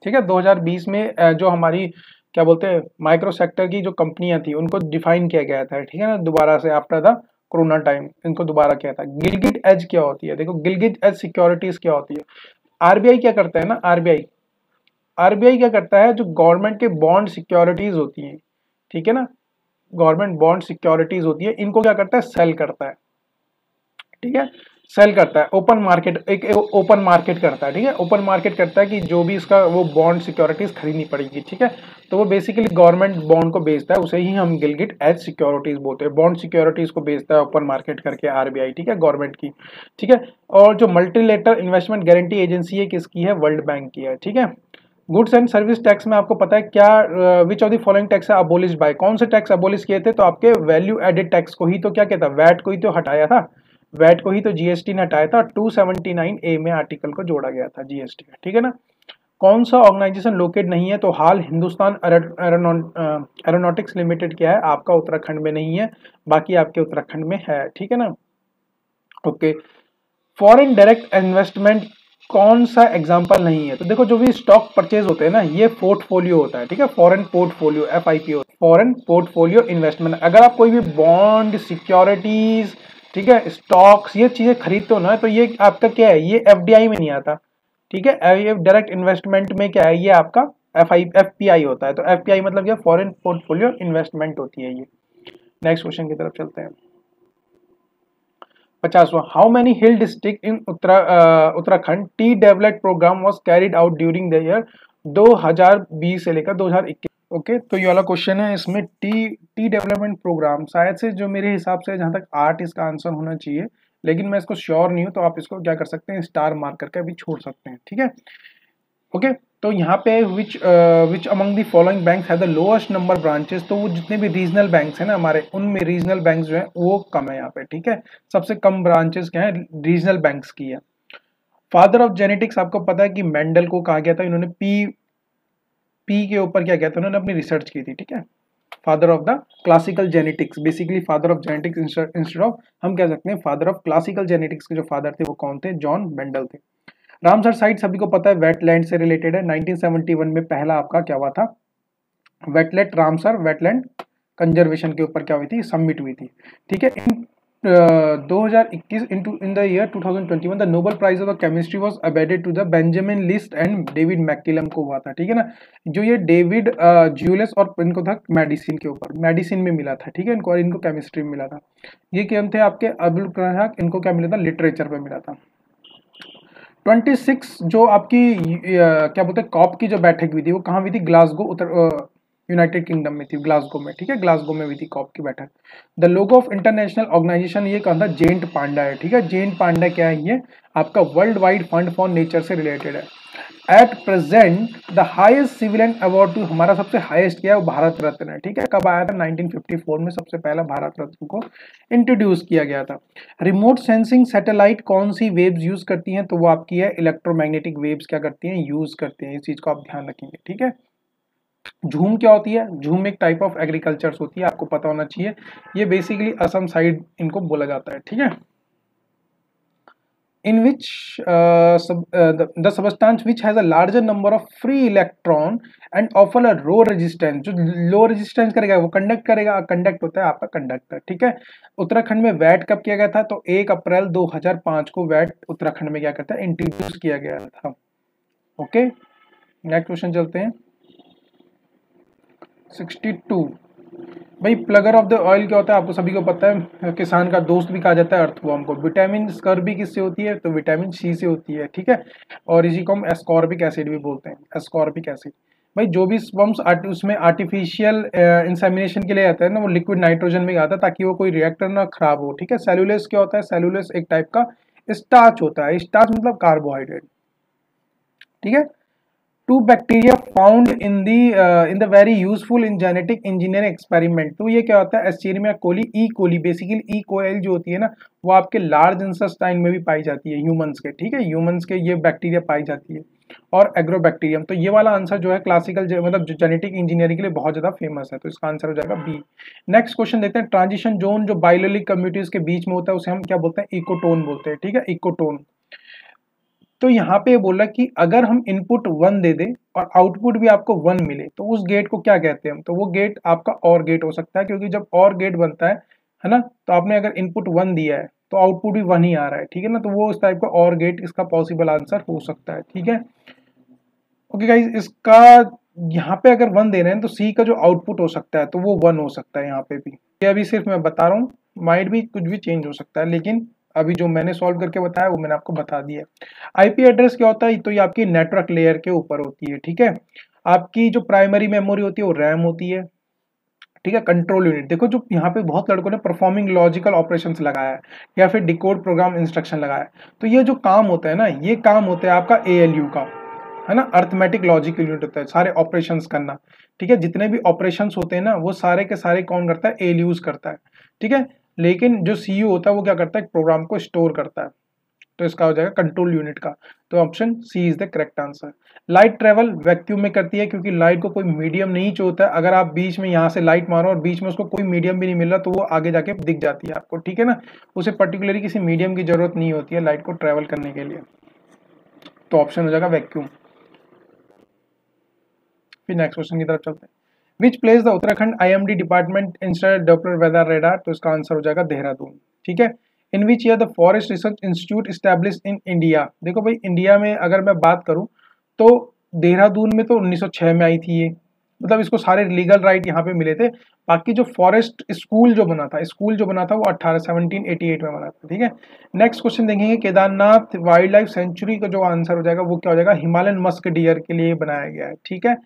ठीक है। 2020 में जो हमारी क्या बोलते हैं माइक्रो सेक्टर की जो कंपनियां थी उनको डिफाइन किया गया था। ठीक है ना, दोबारा से आफ्टर द कोरोना टाइम इनको दोबारा किया था। गिलगिट एज क्या होती है? देखो गिलगिट एज सिक्योरिटीज क्या होती है? आरबीआई क्या करता है ना, आरबीआई क्या करता है, जो गवर्नमेंट के बॉन्ड सिक्योरिटीज होती हैं, ठीक है ना, गवर्नमेंट बॉन्ड सिक्योरिटीज होती है, इनको क्या करता है, सेल करता है। ठीक है, सेल करता है, ओपन मार्केट, एक ओपन मार्केट करता है। ठीक है, ओपन मार्केट करता है कि जो भी इसका वो बॉन्ड सिक्योरिटीज खरीदनी पड़ेगी। ठीक है, तो वो बेसिकली गवर्नमेंट बॉन्ड को बेचता है, उसे ही हम गिलगिट एज सिक्योरिटीज बोलते हैं। बॉन्ड सिक्योरिटीज को बेचता है ओपन मार्केट करके आरबीआई। ठीक है, गवर्नमेंट की। ठीक है, और जो मल्टीलेटरल इन्वेस्टमेंट गारंटी एजेंसी है किसकी है? वर्ल्ड बैंक की है। ठीक है, गुड्स एंड सर्विस टैक्स में आपको पता है क्या, विच ऑफ द फॉलोइंग टैक्स है अबोलिश बाय, कौन से टैक्स अबोलिश किए थे? तो आपके वैल्यू एडेड टैक्स को ही तो क्या कहता है, वैट को ही तो हटाया था, वैट को ही तो जीएसटी ने हटाया था, 279A में आर्टिकल को जोड़ा गया था जीएसटी का। ठीक है ना। कौन सा ऑर्गेनाइजेशन लोकेट नहीं है? तो हाल हिंदुस्तान एरोनॉटिक्स लिमिटेड क्या है आपका, उत्तराखंड में नहीं है, बाकी आपके उत्तराखंड में है। ठीक है ना। ओके, फॉरेन डायरेक्ट इन्वेस्टमेंट कौन सा एग्जांपल नहीं है? तो देखो जो भी स्टॉक परचेज होते हैं ना, ये पोर्टफोलियो होता है। ठीक है, foreign portfolio, FIPO, foreign portfolio investment. अगर आप कोई भी बॉन्ड, सिक्योरिटीज, ठीक है, स्टॉक्स, ये चीजें खरीदते हो ना, तो ये आपका क्या है, ये FDI में नहीं आता। ठीक है, डायरेक्ट इन्वेस्टमेंट में क्या है, ये आपका FPI होता है। तो FPI मतलब क्या, फॉरेन पोर्टफोलियो इन्वेस्टमेंट होती है ये। नेक्स्ट क्वेश्चन की तरफ चलते हैं। 50वां, how many hill district in Uttarakhand tea develop programme was carried out during the year 2020 से लेकर 2021? ओके, तो ये वाला क्वेश्चन है, इसमें टी डेवलपमेंट प्रोग्राम शायद से, जो मेरे हिसाब से जहां तक 8 इसका आंसर होना चाहिए, लेकिन मैं इसको श्योर नहीं हूं, तो आप इसको क्या कर सकते हैं, स्टार मार्क करके भी छोड़ सकते हैं। ठीक है। ओके, तो यहाँ पे which among the following banks have the lowest number branches, तो वो जितने भी रीजनल बैंक्स हैं ना हमारे, उनमें रीजनल बैंक्स जो है वो कम है यहाँ पे। ठीक है, सबसे कम ब्रांचेस क्या है, रीजनल बैंक्स की है। फादर ऑफ जेनेटिक्स आपको पता है कि मेंडल को कहा गया था, इन्होंने पी के ऊपर क्या किया था, उन्होंने अपनी रिसर्च की थी। ठीक है, father of the classical genetics, basically father of genetics instead of हम कह सकते हैं फादर ऑफ क्लासिकल जेनेटिक्स के जो फादर थे वो कौन थे, जॉन मेंडल थे। रामसर साइट सभी को पता है वेटलैंड से रिलेटेड है। 1971 में पहला आपका क्या हुआ था, वेटलैंड, रामसर वेटलैंड कंजर्वेशन के ऊपर क्या हुई थी, सबमिट हुई थी। ठीक है, in 2021 in the year 2021 the Nobel prize of the chemistry was awarded to the Benjamin List and David MacMillan को हुआ था। ठीक है ना, जो ये डेविड ज्यूलिस और इनको था मेडिसिन के ऊपर, मेडिसिन में मिला था। ठीक है, इनको, और इनको केमिस्ट्री में मिला था। ये कौन थे आपके, अब्दुल कलाम, इनको क्या मिला था, लिटरेचर पे मिला था। 26 जो आपकी क्या बोलते हैं कॉप की जो बैठक हुई थी वो कहाँ हुई थी, ग्लासगो, यूनाइटेड किंगडम में थी, ग्लासगो में। ठीक है, ग्लासगो में हुई थी कॉप की बैठक। The logo of international organisation ये कौन था, जेंट पांडा है। ठीक है, जेंट पांडा क्या है, ये आपका world wide fund for nature से रिलेटेड है। At present the highest civilian award to, हमारा सबसे हाईएस्ट क्या है, वो भारत रत्न है। ठीक है, कब आया था, 1954 में सबसे पहला भारत रत्न को इंट्रोड्यूस किया गया था। रिमोट सेंसिंग सैटेलाइट कौन सी वेव्स यूज करती हैं, तो वो आपकी है इलेक्ट्रोमैग्नेटिक वेव्स क्या करती हैं, यूज करती हैं। इस चीज को आप ध्यान रखेंगे। ठीक है, झूम क्या होती है, झूम एक टाइप ऑफ एग्रीकल्चर होती है, आपको पता होना चाहिए। ये बेसिकली असम साइड इनको बोला जाता है। ठीक है, in which the substance which has a larger number of free electron and offer a low resistance, जो लो रेजिस्टेंस करेगा वो कंडक्ट करेगा, कंडक्ट होता है आपका कंडक्टर। ठीक है, उत्तराखंड में वैट कब किया गया था, तो 1 अप्रैल 2005 को वैट उत्तराखंड में क्या करता है, इंट्रोड्यूस किया गया था। ओके, नेक्स्ट क्वेश्चन चलते हैं। 62, भाई प्लगर ऑफ द ऑयल क्या होता है, आपको सभी को पता है, किसान का दोस्त भी कहा जाता है अर्थवर्म को। विटामिन स्कर्बी किससे होती है, तो विटामिन सी से होती है। ठीक है, और इसी को हम एस्कॉर्बिक एसिड भी बोलते हैं, एस्कॉर्बिक एसिड। भाई जो भी स्पर्म्स उसमें आर्टिफिशियल इंसेमिनेशन के लिए आता है ना, वो लिक्विड नाइट्रोजन में आता है ताकि वो कोई रिएक्टर ना खराब हो। ठीक है, सेलुलोज क्या होता है? सेलुलोज एक टाइप का स्टार्च होता है, स्टार्च मतलब कार्बोहाइड्रेट। ठीक है, two bacteria found in the very useful in genetic engineering experiment. तो ये क्या होता है? Escherichia coli, E coli, basically E coli जो होती है ना, वो आपके लार्ज इंटेस्टाइन में भी पाई जाती है ह्यूमंस के। ठीक है, ह्यूमंस के ये बैक्टीरिया पाई जाती है। और एग्रोबैक्टीरियम, तो ये वाला आंसर जो है क्लासिकल मतलब जो जेनेटिक इंजीनियरिंग के लिए बहुत ज्यादा फेमस है, तो इसका आंसर हो जाएगा बी। नेक्स्ट क्वेश्चन देखते हैं, ट्रांजिशन जोन जो बाइलोलिक कम्युनिटीज के बीच में होता है उसे हम क्या बोलते हैं? इकोटोन बोलते हैं। ठीक है, इकोटोन। तो यहाँ पे बोल रहा है कि अगर हम इनपुट 1 दे दें और आउटपुट भी आपको 1 मिले तो उस गेट को क्या कहते हैं हम? तो वो गेट आपका और गेट हो सकता है, क्योंकि जब और गेट बनता है ना, तो आपने अगर इनपुट 1 दिया है तो आउटपुट भी 1 ही आ रहा है। ठीक है ना, तो वो उस टाइप का और गेट इसका पॉसिबल आंसर हो सकता है। ठीक है, ओके गाइज, इसका यहाँ पे अगर 1 दे रहे हैं तो सी का जो आउटपुट हो सकता है तो वो 1 हो सकता है यहाँ पे भी। ये अभी सिर्फ मैं बता रहा हूँ, माइट भी कुछ भी चेंज हो सकता है, लेकिन अभी जो मैंने सॉल्व करके बताया वो मैंने आपको बता दिया। आईपी एड्रेस क्या होता है? तो ये आपकी नेटवर्क लेयर के ऊपर होती है। ठीक है, आपकी जो प्राइमरी मेमोरी होती है वो रैम होती है। ठीक है, कंट्रोल यूनिट, देखो जो यहाँ पे बहुत लड़कों ने परफॉर्मिंग लॉजिकल ऑपरेशंस लगाया है या फिर डिकोड प्रोग्राम इंस्ट्रक्शन लगाया है, तो ये जो काम होता है ना, ये काम होता है आपका एएलयू का, है ना, अर्थमेटिक लॉजिकल यूनिट होता है, सारे ऑपरेशंस करना। ठीक है, जितने भी ऑपरेशंस होते हैं ना वो सारे के सारे कौन करता है? एएलयूज करता है। ठीक है, लेकिन जो सीयू होता है वो क्या करता है? प्रोग्राम को स्टोर करता है। तो इसका हो जाएगा कंट्रोल यूनिट का। तो option C is the correct answer. Light travel vacuum में करती है, क्योंकि लाइट को कोई मीडियम नहीं चाहिए। अगर आप बीच में यहाँ से लाइट मारो और बीच में उसको कोई मीडियम भी नहीं मिल रहा तो वो आगे जाके दिख जाती है आपको। ठीक है ना, उसे पर्टिकुलरली किसी मीडियम की जरूरत नहीं होती है लाइट को ट्रेवल करने के लिए। तो ऑप्शन हो जाएगा वैक्यूम। फिर नेक्स्ट क्वेश्चन की तरफ चलते हैं। Which place the Uttarakhand IMD department install Doppler weather radar? तो इसका आंसर हो जाएगा देहरादून। ठीक है, in which year the forest research institute establish in India? देखो भाई, इंडिया में अगर मैं बात करूं तो देहरादून में तो 1906 में आई थी ये, मतलब इसको सारे लीगल राइट यहाँ पे मिले थे। बाकी जो फॉरेस्ट स्कूल जो बना था वो 1788 में बना था। ठीक है, नेक्स्ट क्वेश्चन देखेंगे, केदारनाथ वाइल्ड लाइफ सेंचुरी का जो आंसर हो जाएगा वो क्या हो जाएगा? हिमालयन मस्क डियर के लिए बनाया गया है। ठीक है,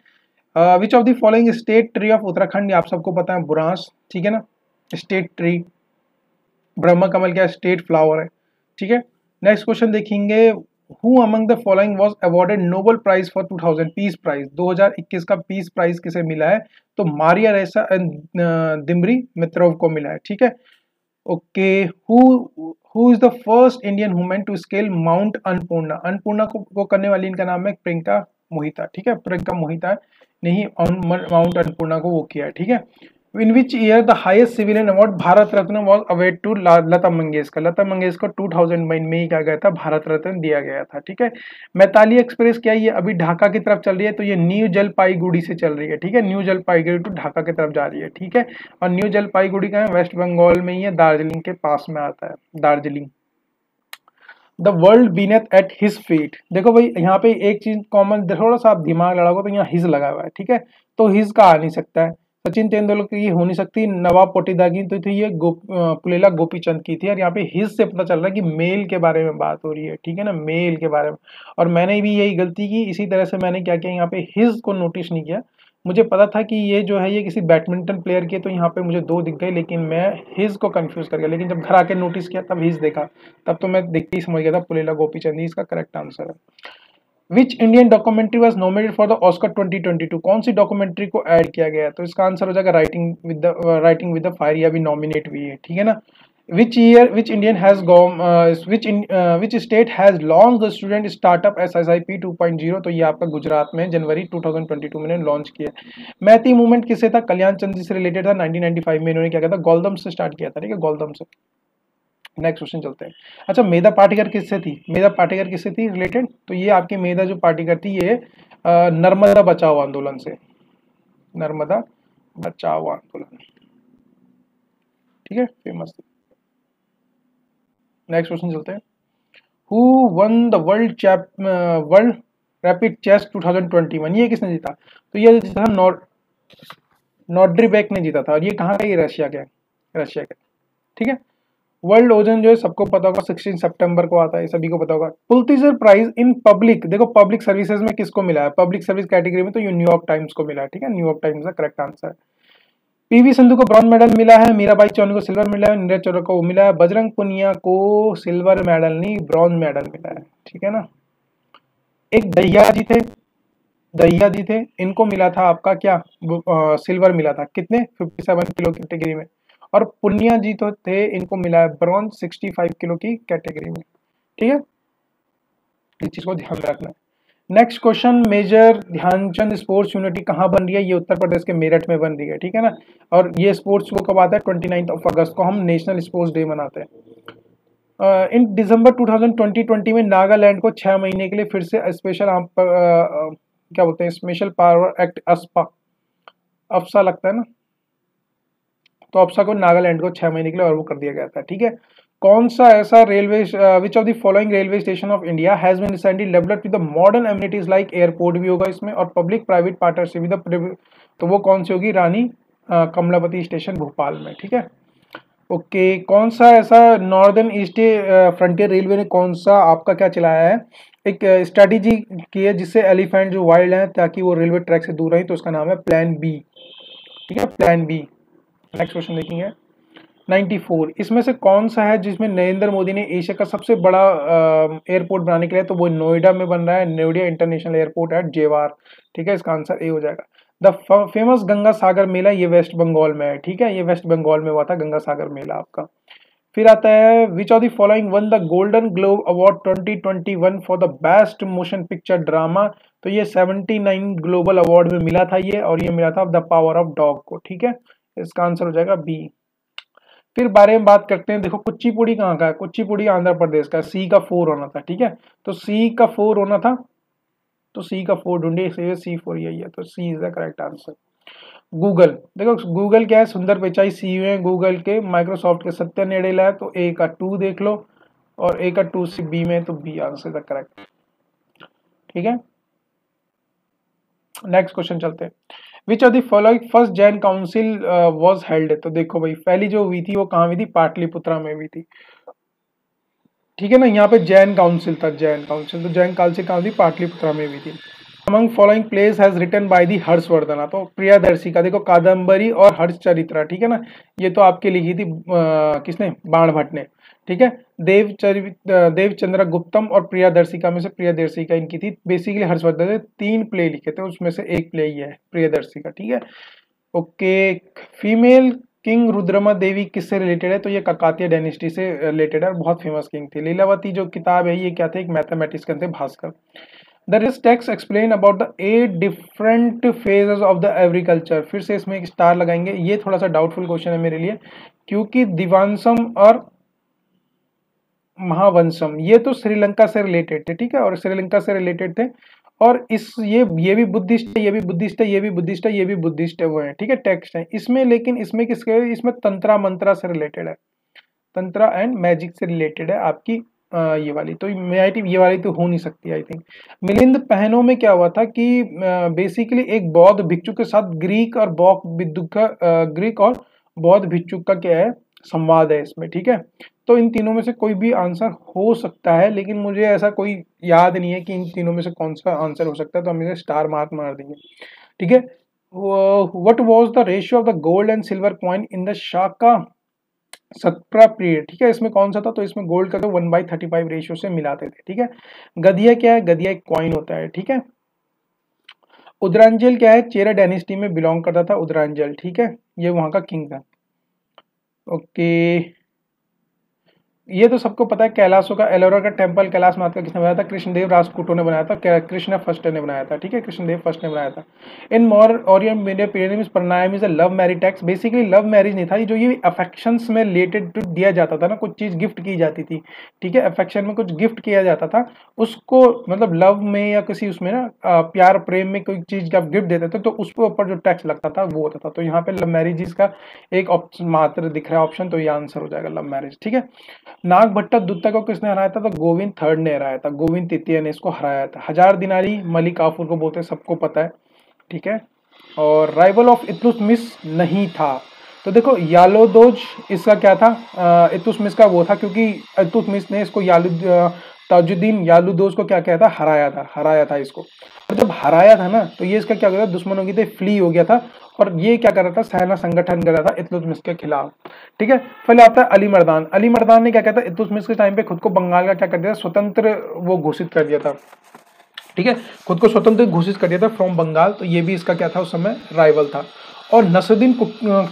which of the following state tree of Uttarakhand? आप सबको पता है बुरांस। ठीक है ना, स्टेट ट्री। ब्रह्म कमल क्या स्टेट फ्लावर है। ठीक है, नेक्स्ट क्वेश्चन देखेंगे, who among the following was awarded Nobel prize for 2000 peace prize? 2021 का पीस प्राइज किसे मिला है? तो मारिया रेसा दिमरी मित्रोव को मिला है। ठीक है, okay, who is the first Indian women to scale mount Annapurna? Annapurna को करने वाली इनका नाम है प्रियंका मोहिता। ठीक है, प्रियंका मोहिता ने ही माउंट अन्नपूर्णा को वो किया है। ठीक है, in which year the highest civilian award Bharat Ratna was award to Lata Mangeshkar? Lata Mangeshkar 2000 में ही क्या गया था? भारत रत्न दिया गया था। ठीक है, मैताली एक्सप्रेस क्या है? ये अभी ढाका की तरफ चल रही है, तो ये न्यू जलपाईगुड़ी से चल रही है। ठीक है, न्यू जलपाईगुड़ी टू ढाका की तरफ जा रही है। ठीक है, और न्यू जलपाईगुड़ी का है वेस्ट बंगाल में ही है, दार्जिलिंग के पास में आता है, Darjeeling. The world beneath at his feet? देखो भाई, यहाँ पे एक चीज कॉमन, थोड़ा सा आप दिमाग लड़ाओगे तो यहाँ हिज लगा हुआ है। ठीक है, तो हिज का आ नहीं सकता है, सचिन तेंदुलकर की हो नहीं सकती, नवाब पोटीदागी तो थी, ये पुलेला गोपीचंद की थी। और यहाँ पे हिज से पता चल रहा है कि मेल के बारे में बात हो रही है। ठीक है ना, मेल के बारे में। और मैंने भी यही गलती की, इसी तरह से मैंने क्या किया, यहाँ पे हिज को नोटिस नहीं किया। मुझे पता था कि ये जो है ये किसी बैडमिंटन प्लेयर के, तो यहाँ पे मुझे 2 दिख गए, लेकिन मैं हिज को कंफ्यूज कर गया। लेकिन जब घर आके नोटिस किया तब हिज देखा, तब तो मैं देखते ही समझ गया था पुलेला गोपीचंद ही इसका करेक्ट आंसर है। Which Indian documentary was nominated for the Oscar 2022? कौन सी डॉक्यूमेंट्री को ऐड किया गया है? तो इसका आंसर हो जाएगा राइटिंग विद द फायर, या भी नॉमिनेट हुई है। ठीक है ना, which year which Indian has gone which state has launched the student startup SSIP 2.0? तो ये आपका गुजरात में जनवरी 2022 में लॉन्च किया। मैती मूवमेंट किससे था? कल्याण चंद जी से रिलेटेड था। 1995 में इन्होंने क्या किया था? गोलदम से स्टार्ट किया था। ठीक है, गोलदम से। नेक्स्ट क्वेश्चन चलते हैं। अच्छा, मेधा पाटेकर किससे थी? मेधा पाटेकर किससे थी रिलेटेड? तो ये आपकी मेधा जो पाटेकर थी ये नर्मदा बचाओ आंदोलन से, नर्मदा बचाओ आंदोलन। ठीक है, फेमस थी। नेक्स्ट क्वेश्चन चलते हैं। Who won the world rapid chess 2021? ये किसने जीता? तो ये जीता था नॉर्ड्रीबेक ने जीता था। और ये कहाँ का? ये रशिया का, रशिया का। ठीक है, वर्ल्ड ओजन जो है सबको पता होगा 16 सितंबर को आता है, सभी को पता होगा। पुलित्जर प्राइज इन पब्लिक, देखो पब्लिक सर्विसेज में किसको मिला है, पब्लिक सर्विस कैटेगरी में तो ये न्यूयॉर्क टाइम्स को मिला है, ठीक है, न्यूयॉर्क टाइम्स का करेक्ट आंसर है। पीवी संधू को ब्रॉन्ज मेडल मिला है, मीराबाई चानू को सिल्वर मिला है, नीरज चोपड़ा को मिला है, बजरंग पुनिया को सिल्वर मेडल नहीं ब्रॉन्ज मेडल मिला है, ठीक है ना। एक दहिया जी थे, इनको मिला था आपका क्या, सिल्वर मिला था, कितने 57 किलो की कैटेगरी में। और पुनिया जी तो थे, इनको मिला है ब्रॉन्ज 65 किलो की कैटेगरी में, ठीक है, इस चीज को ध्यान में रखना है। Next question, major Dhyan Chand sports university कहाँ बन रही है, ये उत्तर प्रदेश के मेरठ में बन रही है, ठीक है ना। और ये स्पोर्ट्स को कब आता है, 29 अगस्त को हम नेशनल स्पोर्ट्स डे मनाते हैं। इन दिसंबर 2020 में नागालैंड को 6 महीने के लिए फिर से स्पेशल क्या बोलते हैं, स्पेशल पावर एक्ट अफ्सा लगता है ना, तो अफ्सा को नागालैंड को 6 महीने के लिए और वो कर दिया गया था, ठीक है। कौन सा ऐसा railway, which of the following railway station of India has been recently developed with the modern amenities like airport भी होगा इसमें, और public private partnership with the, तो वो कौन सी होगी, रानी कमलापति स्टेशन भोपाल में, ठीक है। ओके, कौन सा ऐसा नॉर्दर्न ईस्ट फ्रंटियर रेलवे ने कौन सा आपका क्या चलाया है, एक स्ट्रेटेजी की है जिससे एलिफेंट जो वाइल्ड है ताकि वो रेलवे ट्रैक से दूर रहे, तो उसका नाम है प्लान बी, ठीक है, प्लान बी। नेक्स्ट क्वेश्चन देखेंगे 94, इसमें से कौन सा है जिसमें नरेंद्र मोदी ने एशिया का सबसे बड़ा एयरपोर्ट बनाने के लिए, तो वो नोएडा में बन रहा है, नोएडा इंटरनेशनल एयरपोर्ट एट जेवार, ठीक है, इसका आंसर ए हो जाएगा। द फेमस गंगा सागर मेला, ये वेस्ट बंगाल में है, ठीक है, ये वेस्ट बंगाल में हुआ था गंगा सागर मेला आपका। फिर आता है which of the following one the golden globe award 2021 for the best motion picture drama, तो ये 79 ग्लोबल अवार्ड में मिला था ये, और ये मिला था द पावर ऑफ डॉग को, ठीक है, इसका आंसर हो जाएगा बी। फिर बारे में बात करते हैं, देखो कुचिपुड़ी कहाँ का है, कुचिपुड़ी आंध्र प्रदेश का, सी का 4 होना था, ठीक है, तो सी का 4 होना था, तो सी का 4 ढूंढे, C4 यही है, तो C is the correct answer. Google, देखो गूगल क्या है, सुंदर पिचाई सीईओ है गूगल के, माइक्रोसॉफ्ट के सत्या नडेला है, तो ए का 2 देख लो, और ए का 2 से बी में, तो बी आंसर द करेक्ट, ठीक है। नेक्स्ट क्वेश्चन चलते हैं, विच of the following first Jan council was held, तो देखो भाई पहली जो हुई थी वो कहाँ हुई थी, पाटलिपुत्रा में हुई थी, ठीक है ना, यहाँ पे जैन काउंसिल था, जैन काउंसिल, तो जैन काउंसिल कहाँ थी, पाटलिपुत्रा में हुई थी। Among following place has written by the Harshavardhana, तो प्रियदर्शी का देखो कादम्बरी और हर्षचरित्रा, ठीक है ना, ये तो आपके लिखी थी किसने, बाणभट्ट ने, ठीक है। देवचंद्र गुप्तम और प्रियदर्शिका में से प्रियदर्शिका इनकी थी, बेसिकली हर्षवर्धन ने 3 प्ले लिखे थे, उसमें से एक प्ले ये है प्रियदर्शिका, ठीक है। ओके, फीमेल किंग रुद्रमा देवी किससे रिलेटेड है, तो ये काकातीय डायनेस्टी से रिलेटेड है, बहुत फेमस किंग थी। लीलावती जो किताब है ये क्या थे, एक मैथमेटिशियन थे Bhaskar. The rich text explain about the 8 different phases of the agriculture, फिर से इसमें एक स्टार लगाएंगे, ये थोड़ा सा डाउटफुल क्वेश्चन है मेरे लिए, क्योंकि दिवांसम और महावंशम ये तो श्रीलंका से रिलेटेड थे, ठीक है, और श्रीलंका से रिलेटेड थे, और इस ये भी बुद्धिस्ट है, ये भी बुद्धिस्ट है, ये भी बुद्धिस्ट है, ये भी बुद्धिस्ट है, वो है, ठीक है, टेक्स्ट है इसमें, लेकिन इसमें किसके, इसमें तंत्रा मंत्रा से रिलेटेड है, तंत्रा एंड मैजिक से रिलेटेड है आपकी ये वाली, तो ये वाली तो हो नहीं सकती आई थिंक। मिलिंद पहनों में क्या हुआ था कि बेसिकली एक बौद्ध भिक्षु के साथ ग्रीक और बौद्ध भिक्षु का क्या है, संवाद है इसमें, ठीक है। तो इन तीनों में से कोई भी आंसर हो सकता है, लेकिन मुझे ऐसा कोई याद नहीं है कि इन तीनों में से कौन सा आंसर हो सकता है, तो हम इसे स्टार मार्क मार देंगे, ठीक है। What was the ratio of the gold and silver coin in the Saka Satrap period, ठीक है, इसमें कौन सा था, तो इसमें गोल्ड का तो 1/35 रेशियो से मिलाते थे, ठीक है। गदिया क्या है, गदिया एक कॉइन होता है, ठीक है। उदरांजल क्या है, चेरा डायनेस्टी में बिलोंग करता था उदरांजल, ठीक है, ये वहां का किंग था। ओके, ये तो सबको पता है, कैलाशों का एलोरा का टेंपल कैलाश माता का किसने बनाया था, कृष्णदेव राजपूतो ने बनाया था, कृष्ण फर्स्ट ने बनाया था, ठीक है, कृष्णदेव फर्स्ट ने बनाया था। In more orient media period pranayam is a love marriage tax, basically love marriage नहीं था, ये जो ये अफेक्शंस में रिलेटेड दिया जाता था ना, कुछ चीज गिफ्ट की जाती थी, ठीक है, अफेक्शन में कुछ गिफ्ट किया जाता था उसको, मतलब लव में या किसी उसमें ना प्यार प्रेम में कोई चीज का गिफ्ट देते थे, तो उसके ऊपर जो टैक्स लगता था वो होता था, तो यहाँ पे लव मैरिज का एक ऑप्शन मात्र दिख रहा है ऑप्शन, तो ये आंसर हो जाएगा लव मैरिज, ठीक है। नागभट्टा दुत्ता को किसने हराया था, तो गोविंद थर्ड ने हराया था, गोविंद तृतीय ने इसको हराया था। हजार दिनारी मलिक काफूर को बोलते हैं, सबको पता है, ठीक है। और राइवल ऑफ इल्तुतमिश नहीं था, तो देखो यालोदोज इसका क्या था, इल्तुतमिश का वो था, क्योंकि इल्तुतमिश ने इसको ताजुद्दीन यालुदोज को क्या था, हराया था इसको। और जब हराया था ना तो ये इसका क्या था, दुश्मनों की फ्ली हो गया था और ये क्या कर रहा था, सेना संगठन कर रहा था इल्तुतमिश के खिलाफ। ठीक है, फिर आता है अली मर्दान। अली मर्दान ने क्या कहता है, इल्तुतमिश के टाइम पे खुद को बंगाल का क्या कर दिया, स्वतंत्र वो घोषित कर दिया था। ठीक है, खुद को स्वतंत्र घोषित कर दिया था फ्रॉम बंगाल। तो ये भी इसका क्या था, उस समय राइवल था। और नसरुद्दीन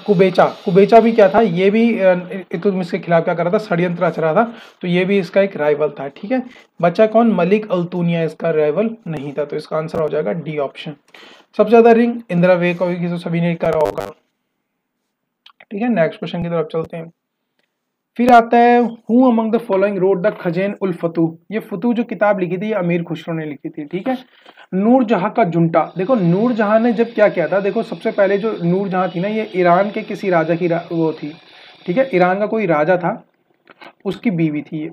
कुबेचा भी क्या था, ये भी इल्तुतमिश के खिलाफ क्या कर रहा था, षड्यंत्र रच रहा था। तो ये भी इसका एक राइवल था। ठीक है, बच्चा कौन, मलिक अल्तुनिया इसका राइवल नहीं था। तो इसका आंसर हो जाएगा डी ऑप्शन। सबसे ज्यादा रिंग इंदिरा वेक होगी, तो सभी ने करा होगा। ठीक है, नेक्स्ट क्वेश्चन की तरफ चलते हैं। फिर आता है who among the following wrote the Khazain ul Futuh. ये फतूह जो किताब लिखी थी ये अमीर खुसरो ने लिखी थी। ठीक है, नूरजहां का जुंटा। देखो नूरजहां ने जब क्या किया था, देखो सबसे पहले जो नूरजहां थी ना, ये ईरान के किसी राजा की वो थी। ठीक है, ईरान का कोई राजा था, उसकी बीवी थी ये।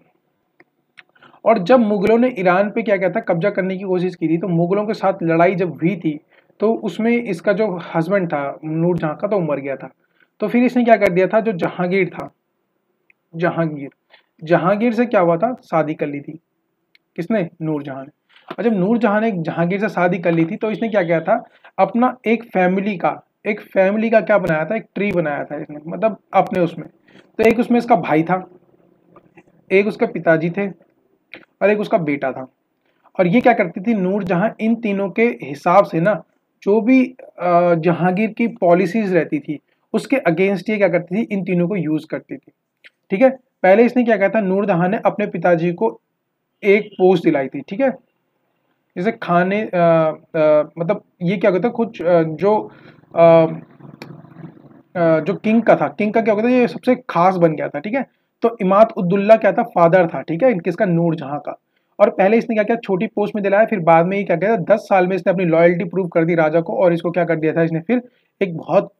और जब मुगलों ने ईरान पे क्या था, कब्जा करने की कोशिश की थी, तो मुगलों के साथ लड़ाई जब हुई थी तो उसमें इसका जो हस्बैंड था नूरजहां का, तो मर गया था। तो फिर इसने क्या कर दिया था, जो जहांगीर था, जहांगीर से क्या हुआ था, शादी कर ली थी। किसने, नूरजहां ने। और जब नूरजहां ने जहांगीर से शादी कर ली थी तो इसने क्या किया था, अपना एक फैमिली का क्या बनाया था, एक ट्री बनाया था इसने, मतलब अपने उसमें। तो एक उसमें इसका भाई था, एक उसके पिताजी थे और एक उसका बेटा था। और ये क्या करती थी नूरजहां, इन तीनों के हिसाब से ना, जो भी जहांगीर की पॉलिसीज रहती थी उसके अगेंस्ट ये क्या करती थी, इन तीनों को यूज करती थी। ठीक है, पहले इसने क्या कहा था, नूरजहां ने अपने पिताजी को एक पोस्ट दिलाई थी। ठीक है, जैसे खाने मतलब ये क्या होता है, कुछ जो किंग का क्या होता है, ये सबसे खास बन गया था। ठीक है, तो इमाद उद्दुल्ला क्या था, फादर था। ठीक है, किसका, नूरजहां का। और पहले इसने क्या किया, छोटी पोस्ट में दिलाया, फिर बाद में ये क्या किया, 10 साल में इसने अपनी लॉयल्टी प्रूव कर दी राजा को, और इसको क्या कर दिया था इसने, फिर एक बहुत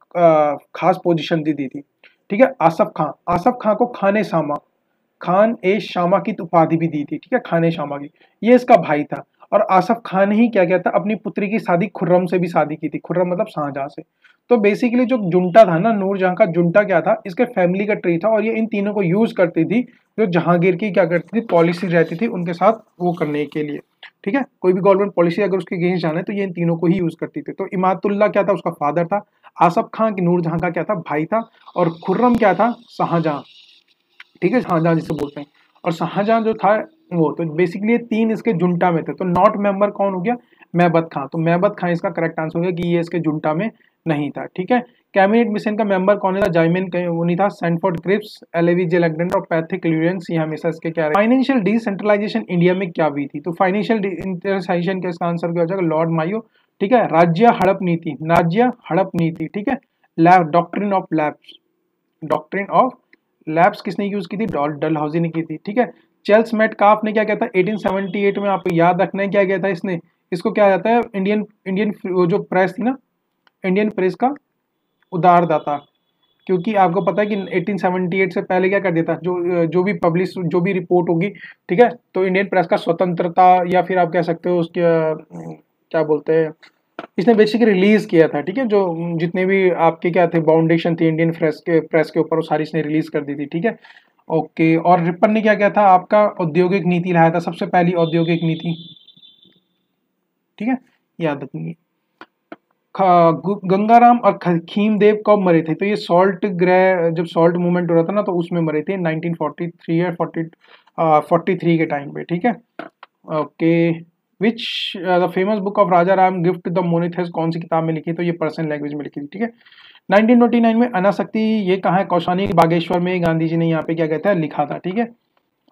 खास पोजीशन दी थी। ठीक है, आसफ खां को खान ए शामा की उपाधि भी दी थी। ठीक है, खाने शामा की, ये इसका भाई था। और आसफ खान ने ही क्या किया था, अपनी पुत्री की शादी खुर्रम से भी शादी की थी। खुर्रम मतलब शाहजहां से। तो बेसिकली जो जुंटा था ना, नूरजहां का जुंटा क्या था, इसके फैमिली का ट्री था, और ये इन तीनों को यूज करती थी, जो जहांगीर की क्या करती थी, पॉलिसी रहती थी उनके साथ वो करने के लिए। ठीक है, कोई भी गवर्नमेंट पॉलिसी अगर उसके अगेंस्ट जाना है तो ये इन तीनों को ही यूज करती थी। तो इमादुल्ला क्या था, उसका फादर था। आसफ खां की नूरजहां का क्या था, भाई था। और खुर्रम क्या था, शाहजहां। ठीक है, शाहजहां जिसे बोलते हैं। और शाहजहां जो था वो, तो बेसिकली ये तीन इसके जुंटा में थे। तो नॉट मेंबर कौन हो गया, मैबत खां। तो मैबत खां इसका करेक्ट आंसर हो गया कि ये इसके जुंटा में नहीं था। ठीक है, कैबिनेट मिशन का मेंबर कौन था, जाइमिन वो नहीं था, सैनफोर्ड क्रिप्स, एलेवी जे अलेक्जेंडर और पैट्रिक लुरेंस, ये हमेशा इसके क्या रहे। फाइनेंशियल डिसेंट्रलाइजेशन इंडिया में क्या हुई थी, तो फाइनेंशियल डिसेंट्रलाइजेशन का इसका आंसर क्या हो जाएगा, लॉर्ड मायो। ठीक है, राज्य हड़प नीति। ठीक है, लैब डॉक्ट्रिन ऑफ लैब्स किसने यूज की थी, डलहौजी ने की थी। ठीक है, चेल्स मेटकाफ ने क्या किया था 1878 में, आपको याद रखना है क्या किया था इसने, इसको क्या जाता है, इंडियन जो प्रेस थी ना, इंडियन प्रेस का उदारदाता। क्योंकि आपको पता है कि 1878 से पहले क्या कर देता, जो भी रिपोर्ट होगी, ठीक है, तो इंडियन प्रेस का स्वतंत्रता, या फिर आप कह सकते हो उसके क्या बोलते हैं, इसने बेसिकली रिलीज किया था। ठीक है, जो जितने भी आपके क्या थे बाउंडेशन थी इंडियन प्रेस के ऊपर, वो सारी इसने रिलीज कर दी थी। ठीक है, ओके। और रिपन ने क्या किया था, आपका औद्योगिक नीति लाया था, सबसे पहली औद्योगिक नीति। ठीक है, याद रखिए। गंगाराम और खीमदेव कब मरे थे, तो ये जब सॉल्ट मूवमेंट हो रहा था ना, तो उसमें मरे थे 1943 या 43 के टाइम पे। ठीक है, okay. Which the famous book of Raja Ram gift the monotheists कौन सी किताब में लिखी, तो ये पर्शियन लैंग्वेज में लिखी थी। ठीक है, 1929 में अनाशक्ति, ये कहाँ है, कौशानी बागेश्वर में गांधी जी ने यहाँ पे क्या कहता है लिखा था। ठीक है,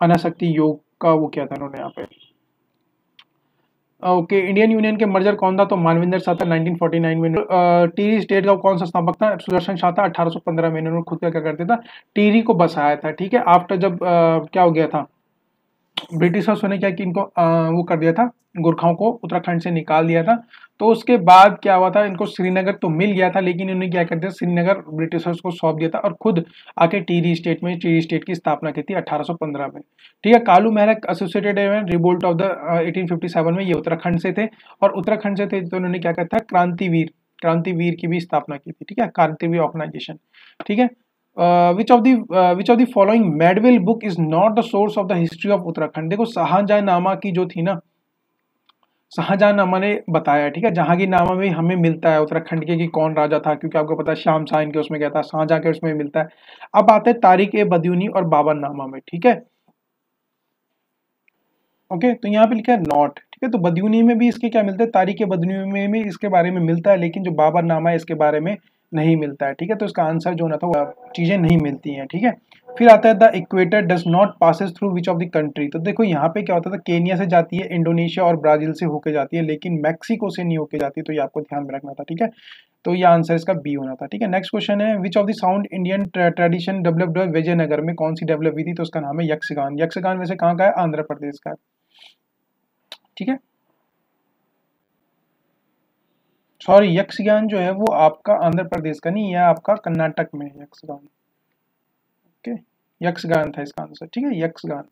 अनाशक्ति योग का वो किया था उन्होंने यहाँ पे। ओके, इंडियन यूनियन के मर्जर कौन था, तो मानवेंद्र शाह था 1949 में। टीरी स्टेट का कौन सा स्थापक था, सुदर्शन शाह था 1815 में। इन्होंने खुद क्या करते था, टीरी को बसाया था। ठीक है, आफ्टर जब क्या हो गया था, ब्रिटिशर्स ने क्या कि इनको वो कर दिया था, गोरखाओं को उत्तराखंड से निकाल दिया था। तो उसके बाद क्या हुआ था, इनको श्रीनगर तो मिल गया था, लेकिन इन्होंने क्या कर दिया, श्रीनगर ब्रिटिशर्स को सौंप दिया था, और खुद आके टीरी स्टेट की स्थापना की थी 1815 में। ठीक है, Kalu Mahara associated revolt of the 1857 में, ये उत्तराखंड से थे, और उत्तराखंड से थे तो उन्होंने क्या कहता है, क्रांतिवीर की भी स्थापना की थी, ठीक है, क्रांतिवीर ऑर्गेनाइजेशन, ठीक है। Which of the following medieval book is not the source of the history of Uttarakhand. देखो शाहजहांनामा की जो थी ना, शाहजहांनामा ने बताया, ठीक है, जहांगीरनामा में हमें मिलता है उत्तराखंड के कि कौन राजा था, क्योंकि आपको पता है श्याम शाह इनके उसमें क्या था, शाहजहां के उसमें मिलता है। अब आते हैं तारिक ए बदयूनी और बाबरनामा में, ठीक है। ओके, तो यहाँ पे लिखा है नॉट, ठीक है, तो बदयूनी में भी इसके क्या मिलता है, तारिक ए बदयूनी में भी इसके बारे में मिलता है, लेकिन जो बाबरनामा है इसके बारे में नहीं मिलता है, ठीक है। तो इसका आंसर जो ना था वो चीजें नहीं मिलती हैं, ठीक है। फिर आता है the equator does not passes through which of the country. तो देखो यहाँ पे क्या होता था, केनिया से जाती है, इंडोनेशिया और ब्राजील से होके जाती है, लेकिन मैक्सिको से नहीं होके जाती, तो ये आपको ध्यान में रखना था, ठीक है। तो ये आंसर इसका बी होना था, ठीक है। नेक्स्ट क्वेश्चन है which of the sound Indian tradition developed Vijayanagar में कौन सी डेवलप हुई थी, तो उसका नाम है यक्षगान। यक्षगान वैसे कहाँ का है, आंध्र प्रदेश का है, ठीक है। सॉरी, यक्षगान जो है वो आपका आंध्र प्रदेश का नहीं है, आपका कर्नाटक में है यक्षगान, ओके। यक्षगान था इसका आंसर, ठीक है, Yakshagana.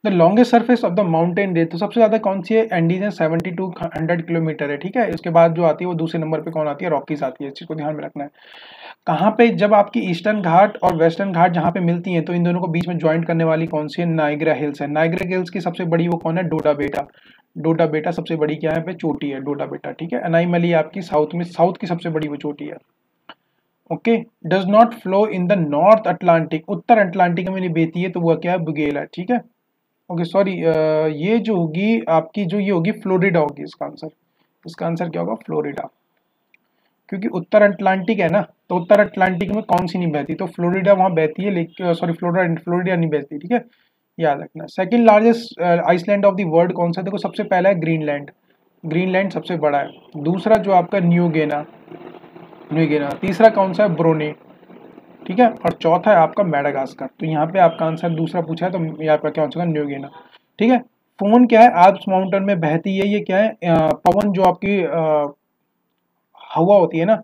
The longest surface of the mountain range, तो सबसे ज्यादा कौन सी है, एंडीज है, 7200 किलोमीटर है, ठीक है। उसके बाद जो आती है वो दूसरे नंबर पे कौन आती है, रॉकीज आती है, इस चीज को ध्यान में रखना है। कहाँ पे, जब आपकी ईस्टर्न घाट और वेस्टर्न घाट जहाँ पे मिलती हैं, तो इन दोनों को बीच में ज्वाइंट करने वाली कौन सी है, नाइग्रा हिल्स है। नाइग्रा हिल्स की सबसे बड़ी वो कौन है, डोडा बेटा। डोडा बेटा सबसे बड़ी क्या है पे चोटी है, डोडा बेटा, ठीक है। अनाईमली आपकी साउथ में, साउथ की सबसे बड़ी वो चोटी है, okay. Does not flow in the north Atlantic, Uttar Atlantic में नहीं बहती है, तो वो क्या है, बुगेला, ठीक है। ओके सॉरी, ये जो होगी आपकी, जो ये होगी फ्लोरिडा होगी इसका आंसर। इसका आंसर क्या होगा, फ्लोरिडा, क्योंकि उत्तर अटलांटिक है ना, तो उत्तर अटलांटिक में कौन सी नहीं बहती, तो फ्लोरिडा वहां बहती है, लेकिन सॉरी फ्लोरिडा नहीं बहती, ठीक है, याद रखना। Second largest island of the world कौन सा, देखो सबसे पहला है ग्रीनलैंड, ग्रीनलैंड सबसे बड़ा है। दूसरा जो आपका न्यूगिना, न्यूगिना। तीसरा कौन सा है, ब्रोने, ठीक है। और चौथा है आपका मेडागास्कर। तो यहाँ पे आपका आंसर दूसरा पूछा है, तो यहाँ पे क्या हो जाएगा, न्यूगिना, ठीक है। फोन क्या है, आल्प्स माउंटेन में बहती है, ये क्या है, पवन जो आपकी हवा होती है ना,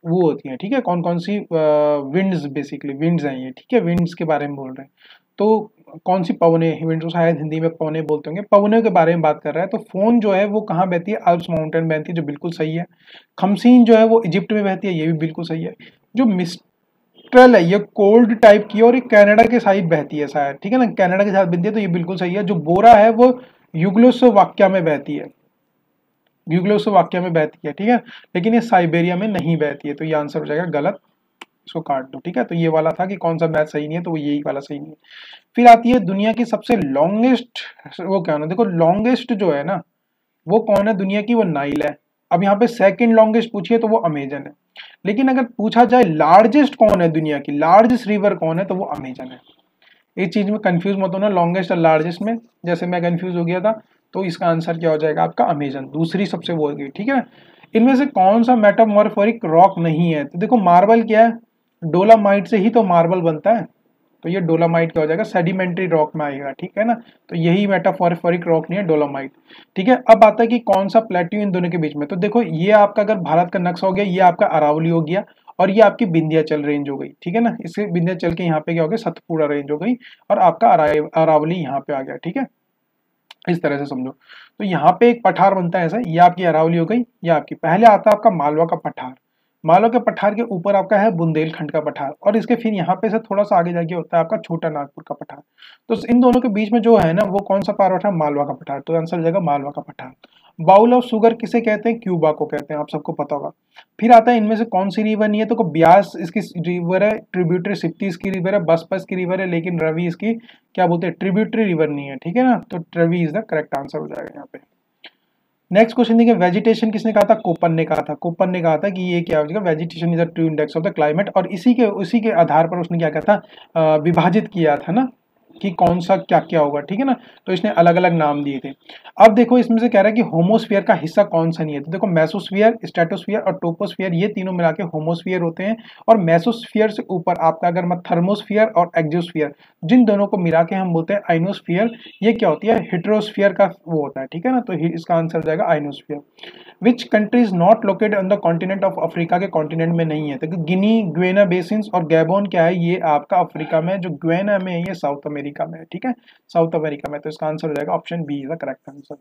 वो होती है, ठीक है। कौन कौन सी विंड्स, बेसिकली विंड्स हैं ये, ठीक है, विंड्स के बारे में बोल रहे हैं। तो कौन सी पवने, विंड्स को शायद हिंदी में पवने बोलते होंगे, पवने के बारे में बात कर रहा है। तो फोन जो है वो कहाँ बहती है, आल्प्स माउंटेन बहती है, जो बिल्कुल सही है। खमसीन जो है वो इजिप्ट में बहती है, ये भी बिल्कुल सही है। जो मिस्ट्रल है ये कोल्ड टाइप की, और ये कनाडा के साइड बहती है शायद, ठीक है ना, कनाडा के साथ बनती है, तो ये बिल्कुल सही है। जो बोरा है वो युग्लोस्लोवाकिया में बहती है, युग्लोस्लोवाकिया में बहती है, ठीक है, लेकिन ये साइबेरिया में नहीं बहती है, तो ये आंसर हो जाएगा गलत, इसको काट दो, ठीक है। तो ये वाला था कि कौन सा मैथ सही नहीं है, तो वो यही वाला सही नहीं है। फिर आती है दुनिया की सबसे लॉन्गेस्ट, वो क्या ना, देखो लॉन्गेस्ट जो है ना वो कौन है दुनिया की, वो नाइल है। अब यहाँ पे सेकंड लॉन्गेस्ट पूछिए तो वो अमेजन है, लेकिन अगर पूछा जाए लार्जेस्ट कौन है दुनिया की, लार्जेस्ट रिवर कौन है, तो वो अमेजन है। एक चीज में कंफ्यूज मत होना, लॉन्गेस्ट और लार्जेस्ट में, जैसे मैं कंफ्यूज हो गया था, तो इसका आंसर क्या हो जाएगा आपका, अमेजन, दूसरी सबसे वो होगी, ठीक है। इनमें से कौन सा मेटामॉर्फोरिक रॉक नहीं है, तो देखो मार्बल क्या है, डोलामाइट से ही तो मार्बल बनता है, तो ये डोलामाइट क्या हो जाएगा, सेडिमेंट्री रॉक में आएगा, ठीक है ना। तो यही मेटाफॉरिक रॉक नहीं है, डोलामाइट, ठीक है। अब आता है कि कौन सा प्लेट्यू इन दोनों के बीच में, तो देखो ये आपका अगर भारत का नक्शा हो गया, ये आपका अरावली हो गया, और ये आपकी विंध्याचल रेंज हो गई, ठीक है ना। इससे विंध्याचल के यहाँ पे क्या हो गया, सतपुड़ा रेंज हो गई, और आपका अरावली यहाँ पे आ गया, ठीक है, इस तरह से समझो। तो यहाँ पे एक पठार बनता है ऐसा, ये आपकी अरावली हो गई, ये आपकी, पहले आता है आपका मालवा का पठार, मालवा के पठार के ऊपर आपका है बुंदेलखंड का पठार, और इसके फिर यहाँ पे से थोड़ा सा आगे जाके होता है आपका छोटा नागपुर का पठार। तो इन दोनों के बीच में जो है ना वो कौन सा पार है, मालवा का पठार, तो आंसर हो जाएगा मालवा का पठार। बाउल ऑफ शुगर किसे कहते हैं, क्यूबा को कहते हैं, आप सबको पता होगा। फिर आता है इनमें से कौन सी रिवर नहीं है, तो ब्यास इसकी रिवर है, ट्रिब्यूटरी सिप्ती इसकी रिवर है, बसपा इसकी रिवर है, लेकिन रवि इसकी क्या बोलते हैं, ट्रिब्यूटरी रिवर नहीं है, ठीक है ना। तो Ravi is the correct answer हो जाएगा यहाँ पे। नेक्स्ट क्वेश्चन देखिए, वेजिटेशन किसने कहा था, कोपन ने कहा था। कोपन ने कहा था कि ये क्या हो जाएगा, vegetation is the true index of the climate, और इसी के आधार पर उसने क्या कहा था, विभाजित किया था ना कि कौन सा क्या क्या होगा, ठीक है ना। तो इसने अलग अलग नाम दिए थे। अब देखो इसमें से कह रहा है कि होमोस्फीयर का हिस्सा कौन सा नहीं है, तो देखो मेसोस्फीयर, स्ट्रेटोस्फीयर और टोपोस्फीयर, ये तीनों मिला के होमोस्फीयर होते हैं। और मेसोस्फीयर से ऊपर आपका अगर मत थर्मोस्फीयर और एक्सोस्फीयर, जिन दोनों को मिला के हम बोलते हैं आइनोस्फीयर, ये क्या होती है, हेट्रोस्फीयर का वो होता है, ठीक है ना। तो इसका आंसर हो जाएगा ionosphere. Which country is not located on the continent of Africa, के कॉन्टिनेंट में नहीं है, तो गिनी, ग्वेना बेसिन्स और गैबोन क्या है, ये आपका अफ्रीका में, जो ग्वेना में है ये साउथ अमेरिका में है, ठीक है, साउथ अमेरिका में। तो इसका आंसर हो जाएगा option B is the correct answer.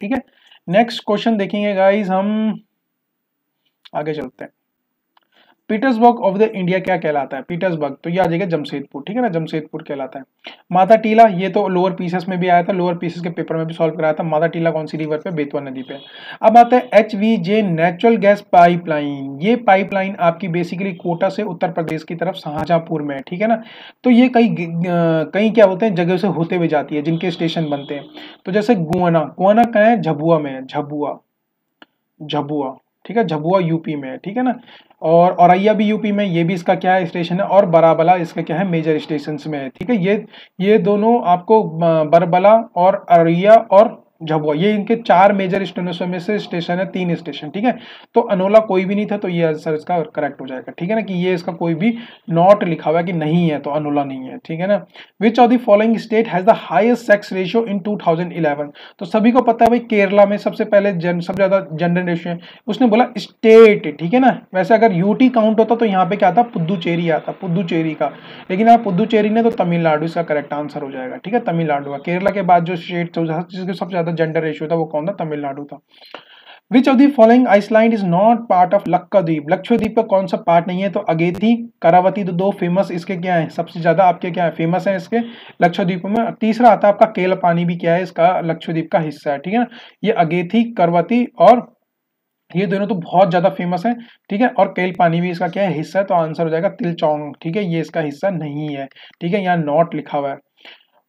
ठीक है, नेक्स्ट क्वेश्चन देखेंगे गाइज हम, आगे चलते हैं। पीटर्सबर्ग ऑफ द इंडिया क्या कहलाता है? पीटर्सबर्ग तो ये आ जाएगा जमशेदपुर, ठीक है ना, जमशेदपुर कहलाता है। माता टीला, ये तो लोअर पीसेस में भी आया था, लोअर पीसेस के पेपर में भी सॉल्व कराया था। माता टीला कौन सी रिवर पे? बेतवा नदी पे। अब आता है HVJ नेचुरल गैस पाइपलाइन। ये पाइपलाइन आपकी बेसिकली कोटा से उत्तर प्रदेश की तरफ शाहजहांपुर में है, ठीक है ना। तो ये कई क्या होते हैं जगह से होते हुए जाती है, जिनके स्टेशन बनते हैं। तो जैसे गुआना, गुआना कहाँ है? झबुआ में है, झबुआ, झबुआ, ठीक है, झबुआ यूपी में है, ठीक है ना। और औरैया भी यूपी में, ये भी इसका क्या है स्टेशन है। और बराबला इसका क्या है? मेजर स्टेशन में है, ठीक है। ये दोनों आपको बरबला और औरैया और झबुआ, ये इनके 4 मेजर स्टेशनों में से स्टेशन है, 3 स्टेशन, ठीक है। तो अनोला कोई भी नहीं था, तो ये आंसर इसका करेक्ट हो जाएगा, ठीक है ना, कि ये इसका कोई भी नॉट लिखा हुआ है कि नहीं है, तो अनोला नहीं है, ठीक है ना। विच of the following state has the highest sex ratio in 2011? तो सभी को पता है भाई, केरला में सबसे पहले सबसे ज्यादा जेंडर रेशियो है। उसने बोला स्टेट, ठीक है ना। वैसे अगर यूटी काउंट होता तो यहाँ पे क्या आता? पुदुचेरी आता, पुदुचेरी का। लेकिन यहाँ पुदुचेरी ने तो तमिलनाडु इसका करेक्ट आंसर हो जाएगा, ठीक है, तमिलनाडु का। केरला के बाद जो स्टेट जिसके सबसे ज्यादा जेंडर रेशियो था वो कौन था? तमिलनाडु था। Which of the following island is not part of Lakshadweep? Lakshadweep का कौन सा पार्ट नहीं है? तो अगेती, करावती, तो 2 फेमस इसके क्या है, सबसे ज्यादा आपके क्या है फेमस है इसके लक्षद्वीप में। तीसरा आता है आपका केल पानी भी क्या है इसका लक्षद्वीप का हिस्सा है, ठीक है ना। ये अगेती, करवती और ये दोनों तो बहुत ज्यादा फेमस है, ठीक है। और केल पानी भी इसका क्या है हिस्सा है, तो आंसर हो जाएगा तिलचौंग, ठीक है, ये इसका हिस्सा नहीं है, ठीक है, यहाँ नॉट लिखा हुआ है।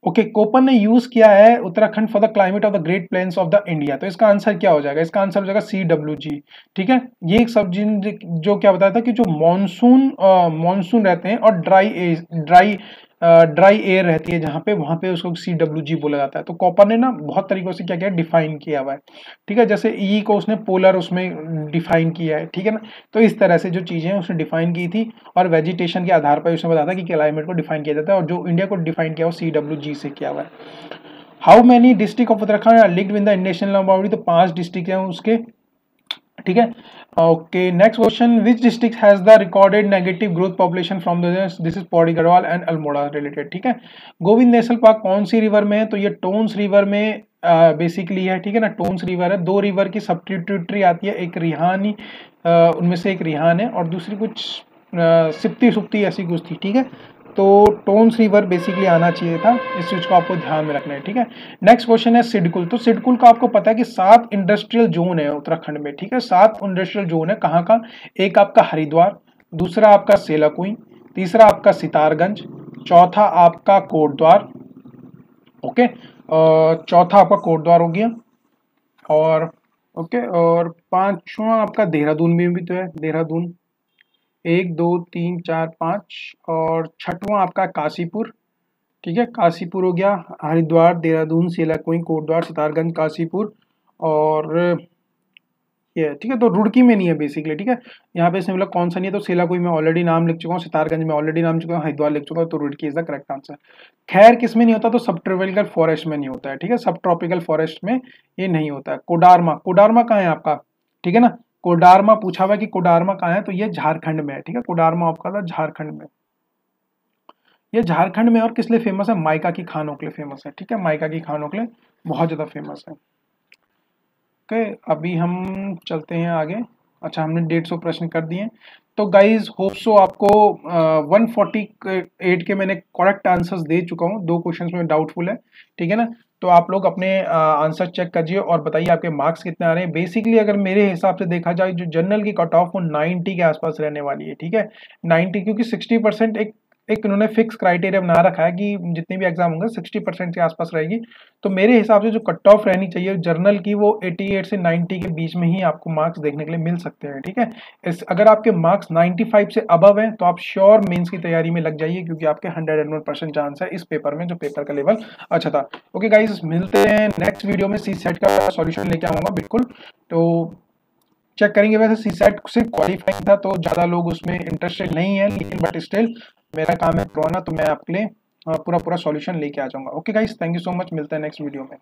ओके, कोपन ने यूज किया है Uttarakhand for the climate of the great plains of the India. तो इसका आंसर क्या हो जाएगा? इसका आंसर हो जाएगा CWG, ठीक है। ये एक सब जो क्या बताया था कि जो मॉनसून रहते हैं और ड्राई एयर रहती है जहाँ पे, वहां पे उसको CWG बोला जाता है। तो कॉपर ने ना बहुत तरीकों से क्या किया, डिफाइन किया हुआ है, ठीक है। जैसे ई को उसने पोलर उसमें डिफाइन किया है, ठीक है ना। तो इस तरह से जो चीजें हैं उसने डिफाइन की थी, और वेजिटेशन के आधार पर उसने बताया था कि क्लाइमेट को डिफाइन किया जाता है, और जो इंडिया को डिफाइन किया वो CWG से किया हुआ है। How many district of Uttarakhand are linked with the national boundary? तो 5 डिस्ट्रिक्ट हैं उसके, ठीक है। Okay, next question, which district has the recorded negative growth population from this is Pauri Garhwal and Almora related, ठीक है। गोविंद नेशनल पार्क कौन सी रिवर में है? तो ये टोन्स रिवर में बेसिकली है, ठीक है ना। टोन्स रिवर है, 2 रिवर की सब ट्रिब्यूटरी आती है, एक रिहानी, उनमें से एक रिहान है और दूसरी कुछ सिप्ती सुप्ती ऐसी कुछ थी, ठीक है। तो टोन्स रिवर बेसिकली आना चाहिए था, इस चीज को आपको ध्यान में रखना है, ठीक है। नेक्स्ट क्वेश्चन है सिडकुल। तो सिडकुल का आपको पता है कि 7 इंडस्ट्रियल जोन है उत्तराखंड में, ठीक है, 7 इंडस्ट्रियल जोन है। कहाँ का? एक आपका हरिद्वार, दूसरा आपका सेलाकुई, तीसरा आपका सितारगंज, चौथा आपका कोटद्वार, ओके, चौथा आपका कोटद्वार हो गया, और ओके, और 5वां आपका देहरादून में भी तो है, देहरादून 1 2 3 4 5, और 6वां आपका काशीपुर, ठीक है, काशीपुर हो गया। हरिद्वार, देहरादून, सेलाकुई, कोटद्वार, सितारगंज, काशीपुर, और ये, ठीक है। तो रुड़की में नहीं है बेसिकली, ठीक है। यहाँ पे इसने बोला कौन सा नहीं है, तो सेलाकुई में ऑलरेडी नाम लिख चुका हूँ, सितारगंज में ऑलरेडी नाम चुका हूँ, हरिद्वार लिख चुका हूँ, तो Roorkee is the correct answer. खैर किस में नहीं होता? तो सब ट्रॉपिकल फॉरेस्ट में नहीं होता है, ठीक है, सब ट्रॉपिकल फॉरेस्ट में ये नहीं होता है। कोडारमा, कोडारमा कहाँ है आपका, ठीक है ना। कोडारमा पूछा हुआ कि कोडारमा कहाँ है, तो ये झारखंड में है, ठीक है। कोडारमा आपका था झारखंड में, ये झारखंड में। और किस लिए फेमस है? माइका की खानों के लिए फेमस है, ठीक है, माइका की खानों के लिए बहुत ज्यादा फेमस है। ओके, अभी हम चलते हैं आगे। अच्छा, हमने 150 प्रश्न कर दिए। तो गाइज होप सो आपको 148 के मैंने करेक्ट आंसर्स दे चुका हूँ, 2 क्वेश्चंस में डाउटफुल है, ठीक है ना। तो आप लोग अपने आंसर चेक कीजिए और बताइए आपके मार्क्स कितने आ रहे हैं। बेसिकली अगर मेरे हिसाब से देखा जाए, जो जनरल की कट ऑफ वो 90 के आसपास रहने वाली है, ठीक है, 90, क्योंकि 60% एक उन्होंने फिक्स क्राइटेरिया बना रखा है कि जितने भी एग्जाम होंगे 60% के आसपास रहेगी। तो मेरे हिसाब से जो कट ऑफ रहनी चाहिए जर्नल की, वो 88 से 90 के बीच में ही आपको मार्क्स देखने के लिए मिल सकते हैं, ठीक है। अगर आपके मार्क्स 95 से अबव हैं तो आप श्योर मेंस की तैयारी में लग जाइए, क्योंकि आपके 101% चांस है इस पेपर में, जो पेपर का लेवल अच्छा था। ओके गाइज, मिलते हैं नेक्स्ट वीडियो में। CSET का सॉल्यूशन लेके आऊंगा बिल्कुल, तो चेक करेंगे। वैसे CSET सिर्फ क्वालिफाइंग था, तो ज़्यादा लोग उसमें इंटरेस्टेड नहीं है, लेकिन बट स्टिल मेरा काम है करवाना, तो मैं आपके लिए पूरा सॉल्यूशन लेके आ जाऊंगा। Okay guys, thank you so much, मिलते हैं नेक्स्ट वीडियो में।